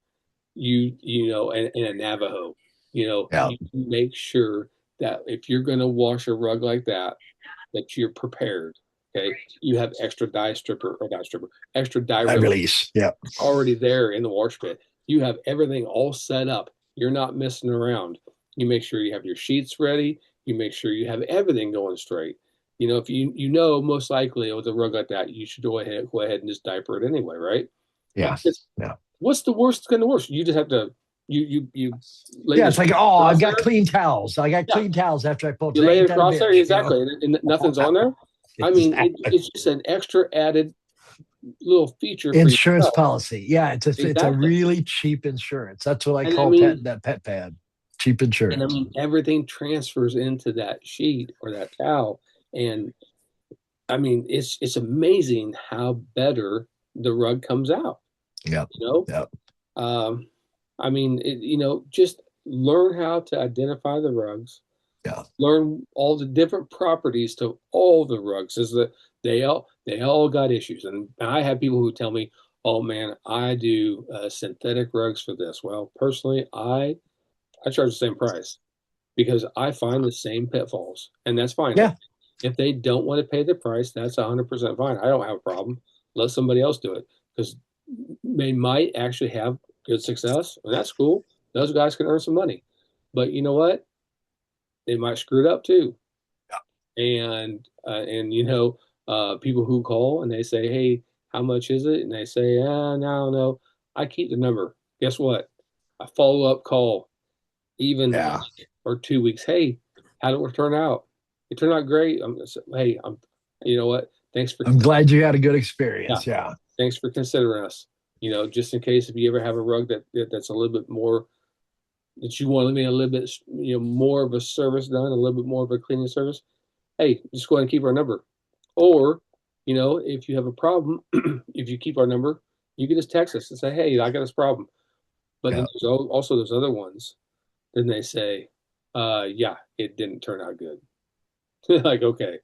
And a Navajo. yeah. You make sure that if you're going to wash a rug like that you're prepared. Okay, you have extra dye stripper or dye stripper, extra dye I release release, yeah, already there in the wash pit. You have everything all set up. You're not messing around. You make sure you have your sheets ready. You make sure you have everything going straight. If most likely with a rug like that, you should go ahead and just diaper it anyway, right? yeah, Because yeah. what's the worst going to worst? You just have to you lay Yeah, the it's like, sheet oh, I've across got there. clean towels. I got Yeah, clean towels after I pulled you it. lay Ain't it that a across there bitch, you know? exactly, and nothing's on there. I mean, Exactly. it's just an extra added little feature for Insurance yourself. policy. Yeah, it's a Exactly. really cheap insurance. That's what I And I call mean, pet pad. Cheap and I insurance. mean, everything transfers into that sheet or that towel. And I mean, it's amazing how better the rug comes out, Yep. you know? Yep. Um, I mean, just learn how to identify the rugs, Yeah. learn all the different properties to all the rugs, is that they all got issues. And I have people who tell me, "Oh man, I do synthetic rugs for this." Well, personally, I charge the same price because I find the same pitfalls, and that's fine. Yeah. If they don't want to pay the price, that's 100% fine. I don't have a problem. Let somebody else do it because they might actually have good success, and that's cool. Those guys can earn some money, but you know what? They might screw it up too. And people who call and they say, "Hey, how much is it?" And they say, no, no." I keep the number. Guess what? A follow up call even a Yeah. week or 2 weeks. Hey, how did it turn out? It turned out great. Hey, you know what? Thanks for, I'm glad you had a good yeah, experience. Yeah. thanks for considering us. Just in case if you ever have a rug that's a little bit more that you want to be a little bit, more of a service done, a little bit more of a cleaning service. Hey, just go ahead and keep our number. Or, if you have a problem, if you keep our number, you can just text us and say, "Hey, I got this problem." But then Yeah. there's also those other ones. Then they say, yeah, it didn't turn out good. Like, okay,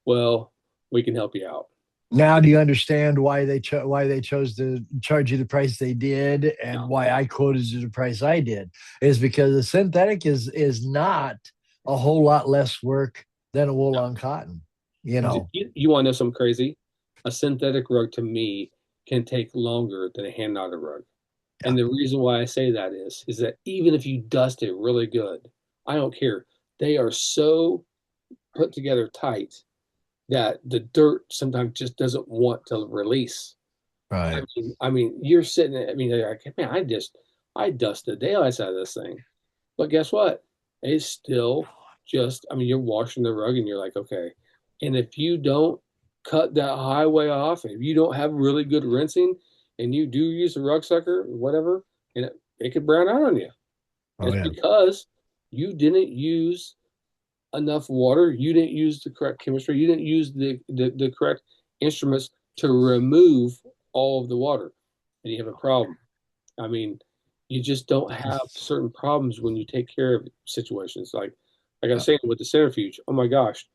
well, we can help you out. Now, do you understand why why they chose to charge you the price they did, Yeah. and why I quoted you the price I did? Is because the synthetic is not a whole lot less work than a wool on cotton. You know. You want to know something crazy? A synthetic rug to me can take longer than a hand knotted rug. Yeah. And the reason why I say that is that even if you dust it really good, I don't care. They are so put together tight that the dirt sometimes just doesn't want to release. Right. I mean, you're sitting. I mean, you're like, man, I dust the daylights out of this thing, but guess what? It's still just, I mean, you're washing the rug and you're like, okay. And if you don't cut that highway off, if you don't have really good rinsing and you do use a rug sucker, whatever, and it could brown out on you. And Oh it's yeah. because you didn't use enough water, you didn't use the correct chemistry, you didn't use the correct instruments to remove all of the water, and you have a problem. I mean, you just don't have certain problems when you take care of situations like I was Yeah. saying with the centrifuge. Oh my gosh,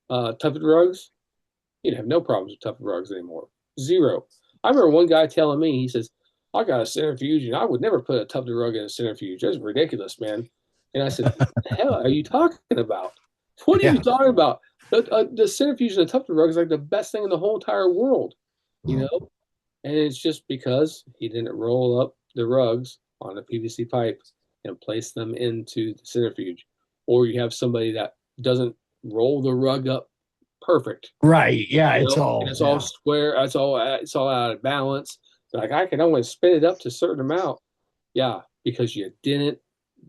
tufted rugs, you'd have no problems with tufted rugs anymore. Zero. I remember one guy telling me, he says, I got a centrifuge and I would never put a tufted rug in a centrifuge. That's ridiculous, man. And I said, what the hell are you talking about? What are you Yeah. talking about? The centrifuge and the tufted rug is like the best thing in the whole entire world, you Mm. know? And it's just because he didn't roll up the rugs on a PVC pipe and place them into the centrifuge. Or you have somebody that doesn't roll the rug up perfect, Right. Yeah. It's and all, it's all yeah. square, it's all out of balance. Like I can only spin it up to a certain amount. Yeah, because you didn't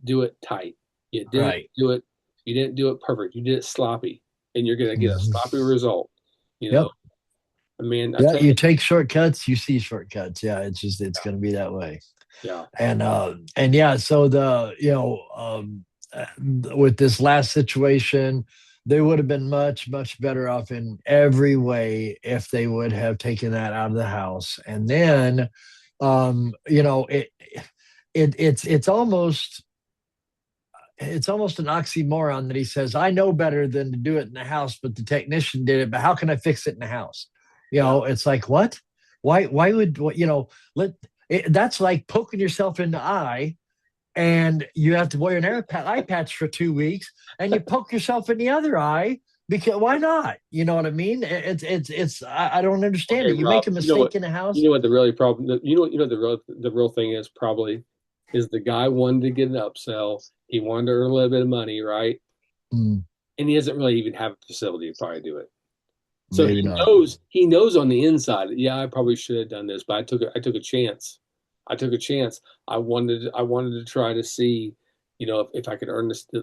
do it tight. You didn't Right. do it, you didn't do it perfect. You did it sloppy, and you're gonna get a Mhm. sloppy result. You know, Yep. I mean, I Yeah. tell you, You take shortcuts, you see shortcuts. Yeah. It's just, it's yeah, going to be that way. yeah, And yeah, so with this last situation, they would have been much, much better off in every way if they would have taken that out of the house. And then, it's almost an oxymoron that he says, I know better than to do it in the house, but the technician did it. But how can I fix it in the house? yeah. It's like, what? Why would, that's like poking yourself in the eye and you have to wear an eye patch for 2 weeks and you poke yourself in the other eye because why not? You know what I mean? I don't understand Okay, it. You Rob. make a mistake in the house. You know what the really problem. You know the real thing is probably is the guy wanted to get an upsell. He wanted to earn a little bit of money, right? Mm, And he doesn't really even have a facility to probably do it. So maybe not. he knows on the inside, yeah, I probably should have done this, but I took a chance. I took a chance. I wanted to try to see, you know, if I could earn this a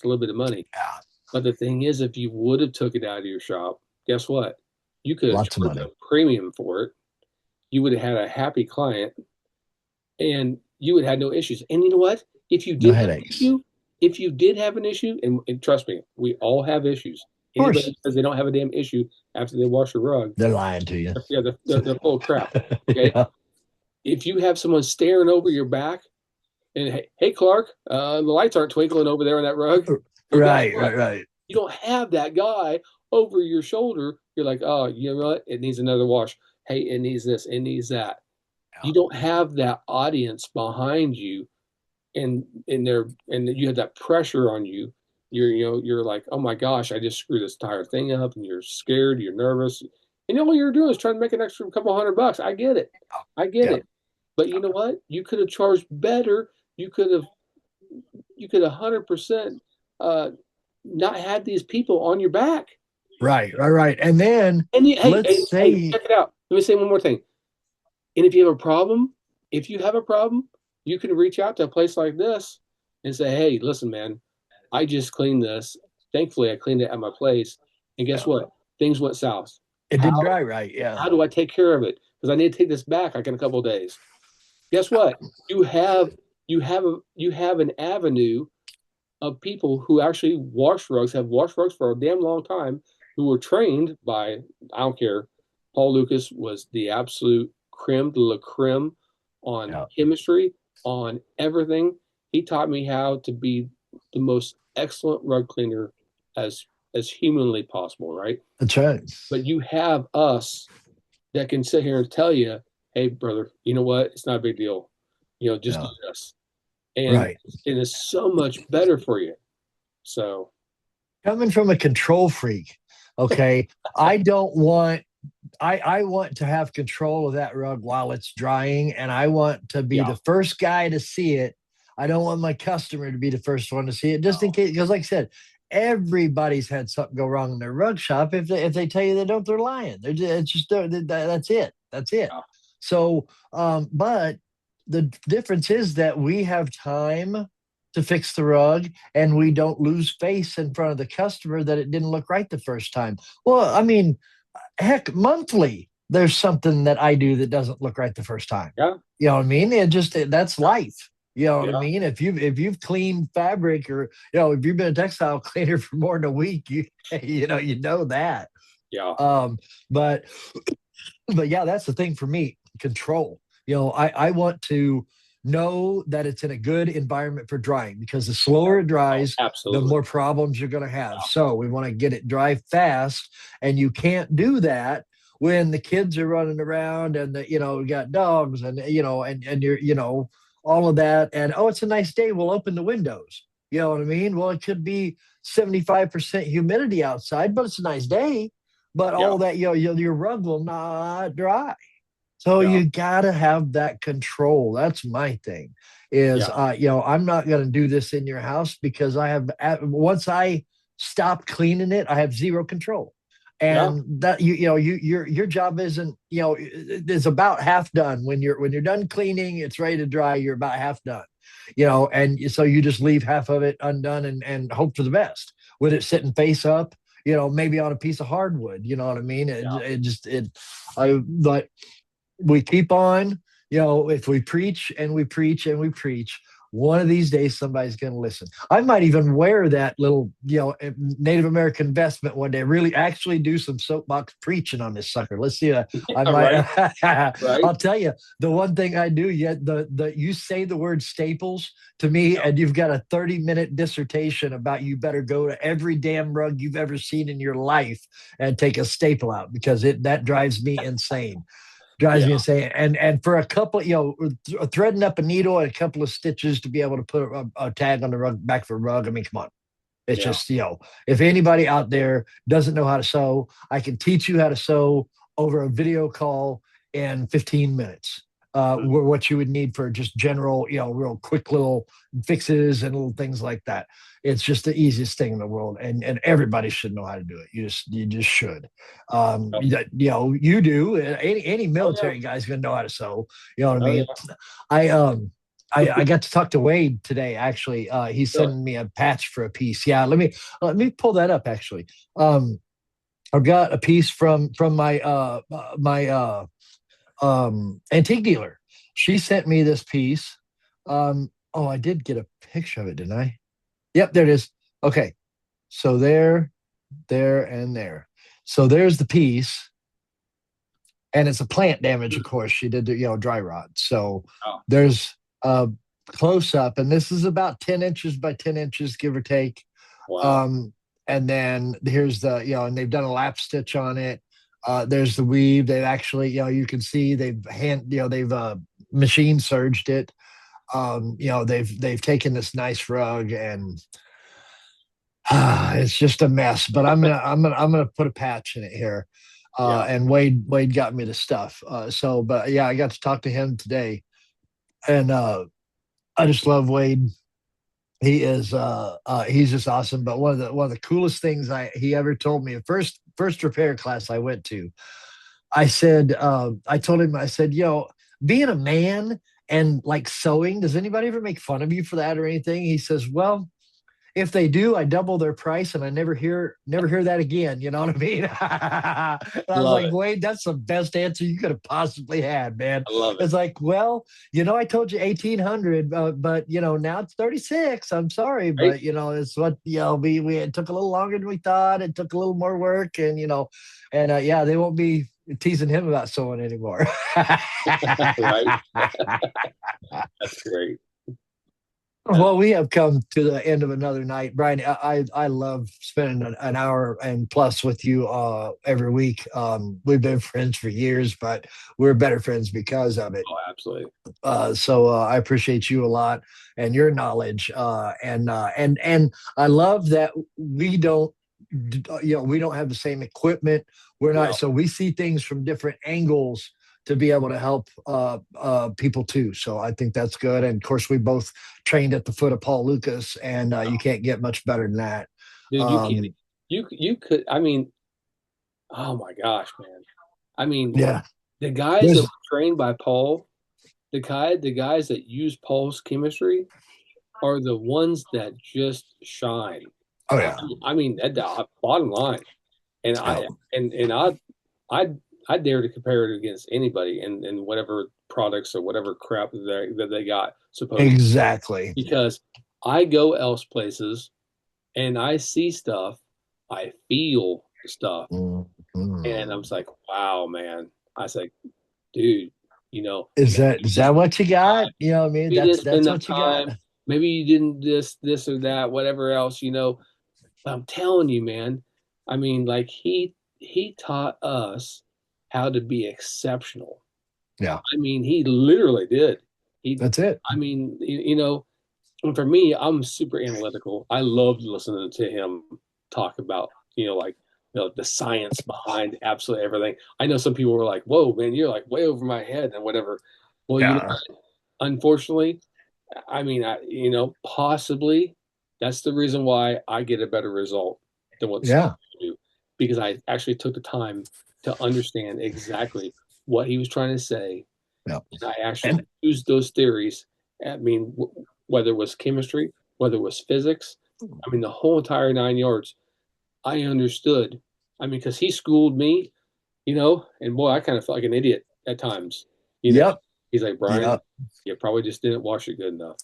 little bit of money. Yeah, But the thing is, if you would have took it out of your shop, guess what? You could have lots of charged a money. premium for it. You would have had a happy client, and you would have had no issues. And you know what? If you No did have an headaches. issue, if you did have an issue, and trust me, we all have issues. Of course, Anybody says they don't have a damn issue after they wash a rug, they're lying to you. yeah, they're full of crap. Okay. Yeah. If you have someone staring over your back and hey Clark, the lights aren't twinkling over there on that rug. Well, guess Right, right, what? right. You don't have that guy over your shoulder. You're like, oh, you know what? It needs another wash. Hey, it needs this, it needs that. Yeah. You don't have that audience behind you, and you have that pressure on you. You're like, oh my gosh, I just screwed this entire thing up, and you're scared, you're nervous, and all you're doing is trying to make an extra couple $100. I get it, I get Yeah. it. But you know what? You could have charged better. You could have you could 100% uh, not had these people on your back. Right, right, right. And then And let's hey, say, check it out. Let me say one more thing. And if you have a problem, if you have a problem, you can reach out to a place like this and say, hey, listen, man, I just cleaned this. Thankfully, I cleaned it at my place. And guess yeah, what? Things went south. it How didn't dry right. Yeah. how do I take care of it? Because I need to take this back like in a couple of days. Guess what? You have you have an avenue of people who actually wash rugs, have washed rugs for a damn long time, who were trained by, I don't care. Paul Lucas was the absolute creme de la creme on Yeah. chemistry, on everything. He taught me how to be the most excellent rug cleaner as humanly possible, right? That's right. But you have us that can sit here and tell you, hey, brother, you know what? It's not a big deal. You know, just do Yeah. this. And Right. it is so much better for you. So, Coming from a control freak, okay, I don't want I want to have control of that rug while it's drying, and I want to be yeah, the first guy to see it. I don't want my customer to be the first one to see it, just in no, case. Because, like I said, everybody's had something go wrong in their rug shop. If they tell you they don't, they're lying. It's just that's it. That's it. yeah, So, but the difference is that we have time to fix the rug, and we don't lose face in front of the customer that it didn't look right the first time. Well, I mean, heck, monthly there's something that I do that doesn't look right the first time. Yeah. You know what I mean? That's life. You know what I Yeah. mean? If you've cleaned fabric, or if you've been a textile cleaner for more than a week, you know that. Yeah. Um, but yeah, that's the thing for me, control. I want to know that it's in a good environment for drying, because the slower it Oh, dries, the absolutely. more problems you're going to have. So we want to get it dry fast, and you can't do that when the kids are running around, and we got dogs, and and you're all of that, and oh, it's a nice day, we'll open the windows. You know what I mean? Well, it could be 75% humidity outside, but it's a nice day. But Yeah. all that, your rug will not dry. So Yeah. you gotta have that control. That's my thing. Is Yeah. I'm not gonna do this in your house, because once I stop cleaning it, I have zero control. Yeah. And that your job isn't, is about half done. When you're done cleaning, it's ready to dry, you're about half done. And so you just leave half of it undone, and hope for the best with it sitting face up, maybe on a piece of hardwood. You know what I mean? Yeah. But we keep on, if we preach and we preach and we preach, one of these days somebody's going to listen. I might even wear that little, Native American vestment one day, really actually do some soapbox preaching on this sucker. Let's see. I Yeah, right. might. Right. I'll tell you, the one thing I do, yet the you say the word staples to me, Yeah. and you've got a 30-minute dissertation about, you better go to every damn rug you've ever seen in your life and take a staple out, because that drives me insane. Drives Yeah. me insane. And for a couple, threading up a needle and a couple of stitches to be able to put a tag on the rug, back of a rug. I mean, come on. It's Yeah. just, if anybody out there doesn't know how to sew, I can teach you how to sew over a video call in 15 minutes. What you would need for just general, real quick little fixes and little things like that. It's just the easiest thing in the world, and everybody should know how to do it. You just should. Oh, You do. Any oh, yeah. military guy's gonna know how to sew. You know what I Oh, mean? yeah. I I got to talk to Wade today. Actually, he's Really. sending me a patch for a piece. Yeah, let me pull that up. Actually, um, I've got a piece from my antique dealer. She sent me this piece. Oh, I did get a picture of it, didn't I? Yep, there it is. Okay, so there, and there. So there's the piece, and it's a plant damage. Of course, she did the dry rot. So Oh, there's a close up, and this is about 10 inches by 10 inches, give or take. wow. Um, and then here's and they've done a lap stitch on it. There's the weave. They've actually, you can see they've machine serged it. They've taken this nice rug, and it's just a mess. But I'm gonna put a patch in it here. Yeah. And Wade got me the stuff. But yeah, I got to talk to him today, and I just love Wade. He's just awesome. But one of the coolest things he ever told me, the first repair class I went to, I told him, I said, being a man and like sewing, does anybody ever make fun of you for that or anything? He says, well, if they do, I double their price, and I never hear that again. You know what I mean? And I was Love like, it. Wade, that's the best answer you could have possibly had, man. I love it. It's like, well, I told you 1800, but now it's 36. I'm sorry, Right. but it's what we it took a little longer than we thought. It took a little more work, and yeah, they won't be teasing him about sewing anymore. Right. That's great. That's Well, we have come to the end of another night, Brian. I love spending an hour and plus with you every week. We've been friends for years, but we're better friends because of it. oh, absolutely. So I appreciate you a lot and your knowledge. And I love that we don't have the same equipment. We're not, No. so we see things from different angles to be able to help people too. So I think that's good. And of course, we both trained at the foot of Paul Lucas, and you No. can't get much better than that. Dude, you can't. Um, You could. I mean, oh my gosh, man. I mean, yeah, the guys that there's were trained by Paul, the guys that use Paul's chemistry, are the ones that just shine. Oh yeah. I mean, at the bottom line, and Oh, I I dare to compare it against anybody and whatever products or whatever crap that they got supposedly, exactly. because I go else places and I see stuff, I feel stuff, and I'm Mhm. just like, wow, man. I was like, dude, Is that what you got? You know what I mean? maybe you didn't spend That's enough what you got. time, maybe you didn't this or that, whatever else. But I'm telling you, man, I mean, like he taught us how to be exceptional. Yeah, I mean, he literally did. He, that's it. I mean, and for me, I'm super analytical. I loved listening to him talk about, like, the science behind absolutely everything. I know some people were like, "Whoa, man, you're like way over my head," and whatever. Well, Yeah, unfortunately, I mean, possibly that's the reason why I get a better result than what some yeah, people do, because I actually took the time to understand exactly what he was trying to say, yeah. and I actually And used those theories. I mean, whether it was chemistry, whether it was physics, I mean, the whole entire 9 yards, I understood. I mean, because he schooled me, and boy, I kind of felt like an idiot at times. You know, yep, he's like, Brian, yep, you probably just didn't wash it good enough.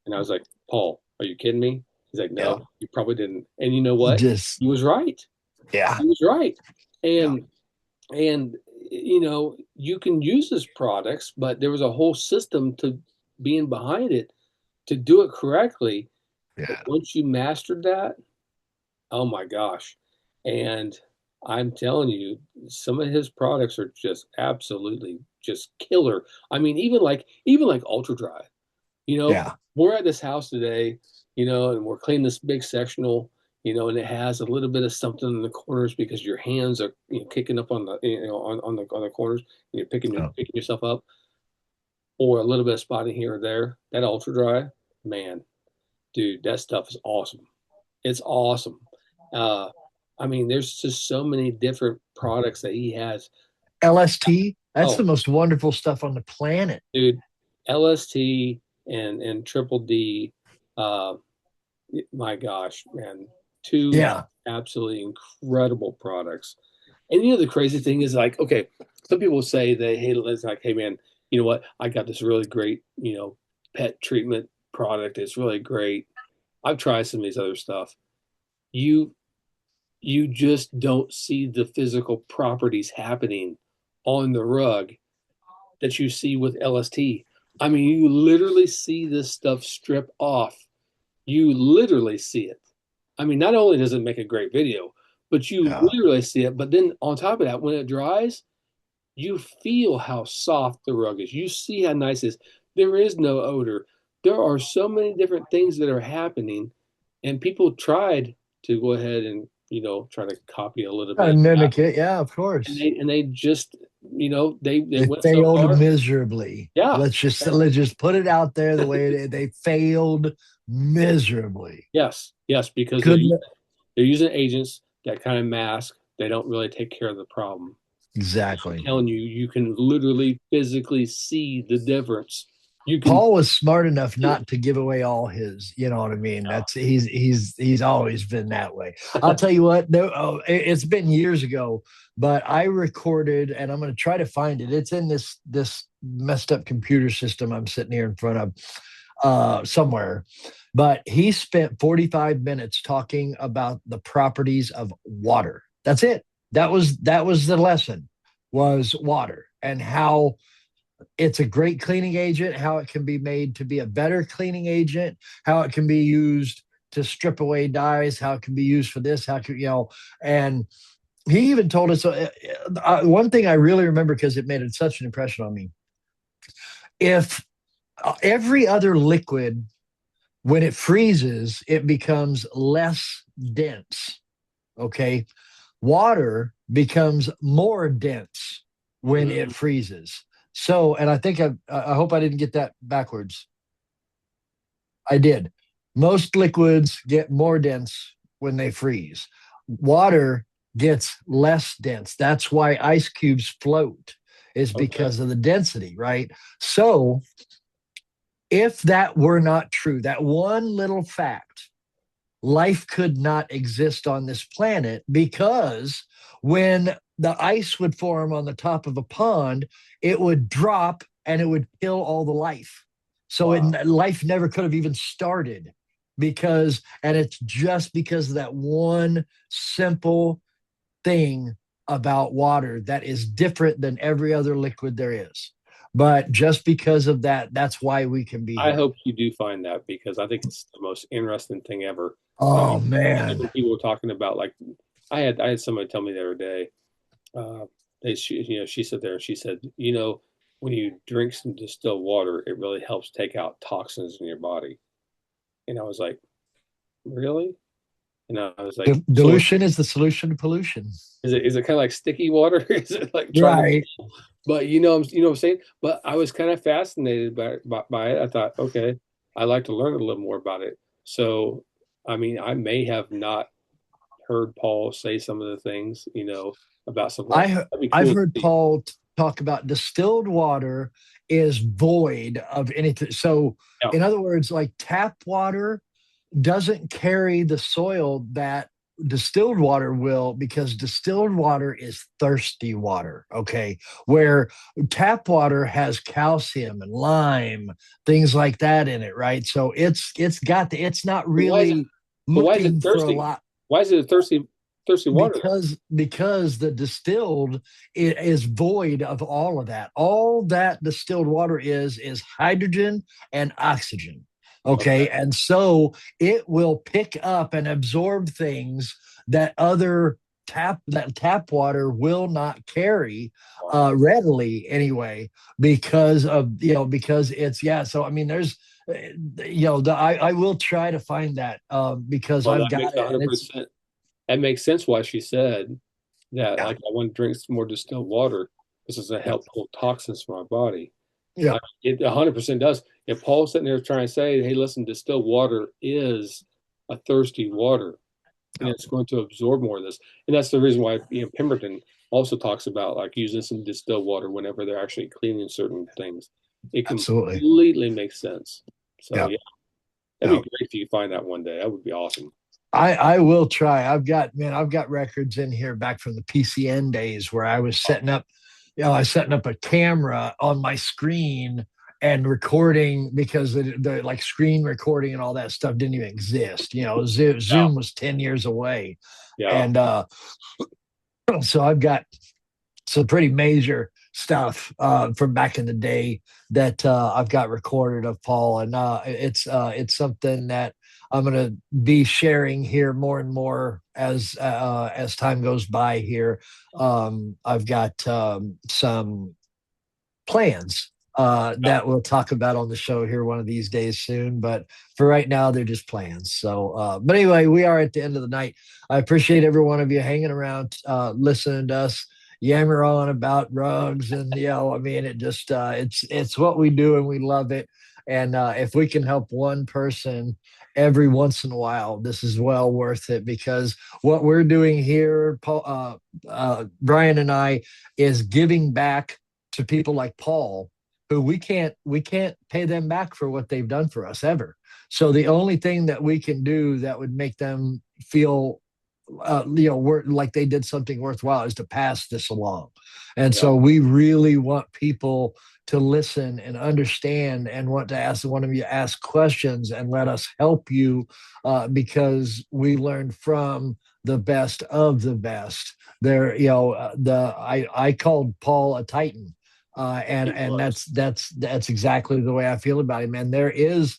And I was like, Paul, are you kidding me? He's like, yeah. no, you probably didn't. And you know what? Just He was right. yeah, He was right. yeah. And you can use his products, but there was a whole system to being behind it to do it correctly. But Yeah. once you mastered that, oh my gosh. And I'm telling you, some of his products are just absolutely just killer. I mean, even like Ultra Dry. Yeah. We're at this house today, and we're cleaning this big sectional, and it has a little bit of something in the corners because your hands are, kicking up on the, on the corners, and you're Oh. picking yourself up, or a little bit of spotting here or there. That Ultra Dry, man, dude, that stuff is awesome. It's awesome. Uh, I mean, there's just so many different products that he has. LST. That's the Oh, most wonderful stuff on the planet. dude, LST and Triple D. Uh, my gosh, man, two Yeah. absolutely incredible products. And the crazy thing is, like, okay, some people say they hate it. It's like, hey man, you know what? I got this really great, pet treatment product. It's really great. I've tried some of these other stuff. You you just don't see the physical properties happening on the rug that you see with LST. I mean, you literally see this stuff strip off. You literally see it. I mean, not only does it make a great video, but you Yeah. literally see it. But then on top of that, when it dries, you feel how soft the rug is. You see how nice it is. There is no odor. There are so many different things that are happening, and people tried to go ahead and try to copy a little bit of And that, mimic it. Yeah, of and course. they just they They went so failed far. miserably. Yeah, Let's just put it out there the way it is. They failed miserably. yes, yes, because Couldn't they're using agents that kind of mask. They don't really take care of the problem. I'm exactly. telling you, you can literally physically see the difference. You can Paul was smart enough not to give away all his, you know what I mean? That's he's always been that way. I'll tell you what, it's been years ago, but I recorded and I'm going to try to find it. It's in this messed up computer system I'm sitting here in front of somewhere. But he spent 45 minutes talking about the properties of water. That's it. That was the lesson was water and how it's a great cleaning agent, how it can be made to be a better cleaning agent, how it can be used to strip away dyes, how it can be used for this, how can, and he even told us one thing I really remember because it made such an impression on me. If every other liquid, when it freezes, it becomes less dense. Okay. Water becomes more dense when it Mhm. freezes. So, and I think I hope I didn't get that backwards. I did. Most liquids get more dense when they freeze. Water gets less dense. That's why ice cubes float, is Okay. because of the density, right? So, if that were not true, that one little fact, life could not exist on this planet, because when the ice would form on the top of a pond, it would drop and it would kill all the life. So Wow. life never could have even started, because, and it's just because of that one simple thing about water that is different than every other liquid there is. But just because of that, that's why we can be I here. hope you do find that because I think it's the most interesting thing ever. Oh When man. people were talking about like, I had somebody tell me the other day, uh, she sat there and she said, when you drink some distilled water, it really helps take out toxins in your body. And I was like, really? And I was like, so Dilution is the solution to pollution. is it kind of like sticky water? Is it like trying to? Right. But you know what I'm saying. But I was kind of fascinated by it. I thought, okay, I'd like to learn a little more about it. So, I mean, I may have not heard Paul say some of the things, about something like I that'd be I've cool to heard see. Paul talk about distilled water is void of anything. So, Yeah, in other words, like tap water doesn't carry the soil that distilled water will, because distilled water is thirsty water. Okay. Where tap water has calcium and lime, things like that in it. Right. So it's not but why is it? really But why is it looking for a thirsty? lot, Why is it a thirsty water though? because the distilled is void of all of that. All that distilled water is hydrogen and oxygen. Okay, Okay. And so it will pick up and absorb things that other tap water will not carry wow. readily anyway, because of, because it's, yeah. So I mean, there's, I will try to find that, because Well, I've that got makes it, and it's, 100%. That makes sense why she said that. yeah, Like, I want to drink some more distilled water. This is to yeah, help pull toxins from my body. yeah, It 100% does. If Paul's sitting there trying to say, "Hey, listen, distilled water is a thirsty water, and yeah, it's going to absorb more of this," and that's the reason why Pemberton also talks about like using some distilled water whenever they're actually cleaning certain things. It absolutely. completely makes sense. So Yeah, yeah, that'd yeah. be great if you find that one day. That would be awesome. I will try. I've got records in here back from the PCN days where I was setting up, I was setting up a camera on my screen and recording, because the like screen recording and all that stuff didn't even exist. Yeah, Zoom was 10 years away. yeah. And so I've got some pretty major stuff from back in the day that I've got recorded of Paul, and it's something that I'm going to be sharing here more and more as time goes by. Here, I've got some plans Yeah. that we'll talk about on the show here one of these days soon. But for right now, they're just plans. So, but anyway, we are at the end of the night. I appreciate every one of you hanging around, listening to us yammer on about rugs, and I mean, it's what we do and we love it. And if we can help one person every once in a while, this is well worth it, because what we're doing here, Paul, Brian and I, is giving back to people like Paul, who we can't pay them back for what they've done for us ever. So the only thing that we can do that would make them feel like they did something worthwhile is to pass this along. And Yeah. so we really want people to listen and understand, and want to ask one of you ask questions and let us help you, because we learn from the best of the best. There, I called Paul a titan, and It and was. that's exactly the way I feel about him. And there is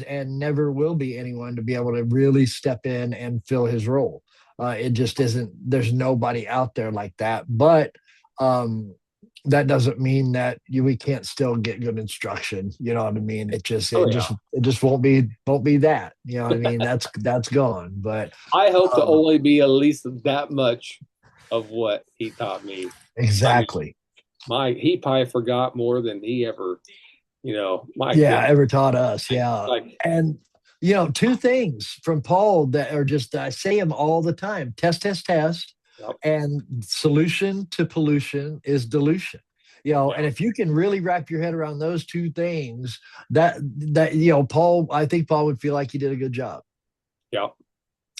and never will be anyone to be able to really step in and fill his role. It just isn't. There's nobody out there like that. But um, that doesn't mean that we can't still get good instruction. You know what I mean? It just Oh it just it just won't be that. You know what I mean? yeah. That's gone. But I hope to um, only be at least that much of what he taught me. I mean, exactly. he probably forgot more than he ever, my Yeah, goodness. ever taught us. Yeah. Like, And two things from Paul that are just, I say them all the time: test, test, test. yep, And solution to pollution is dilution. And Yeah, if you can really wrap your head around those two things, that Paul, I think Paul would feel like he did a good job. yeah.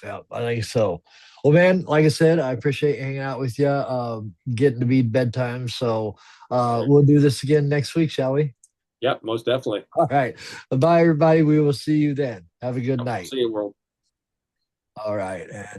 Yeah, I think so. Well, man, like I said, I appreciate hanging out with you. Getting to be bedtime, so All right. we'll do this again next week, shall we? Yep, most definitely. All right. Bye, everybody. We will see you then. Have a good Yep, night. see you, world. All right.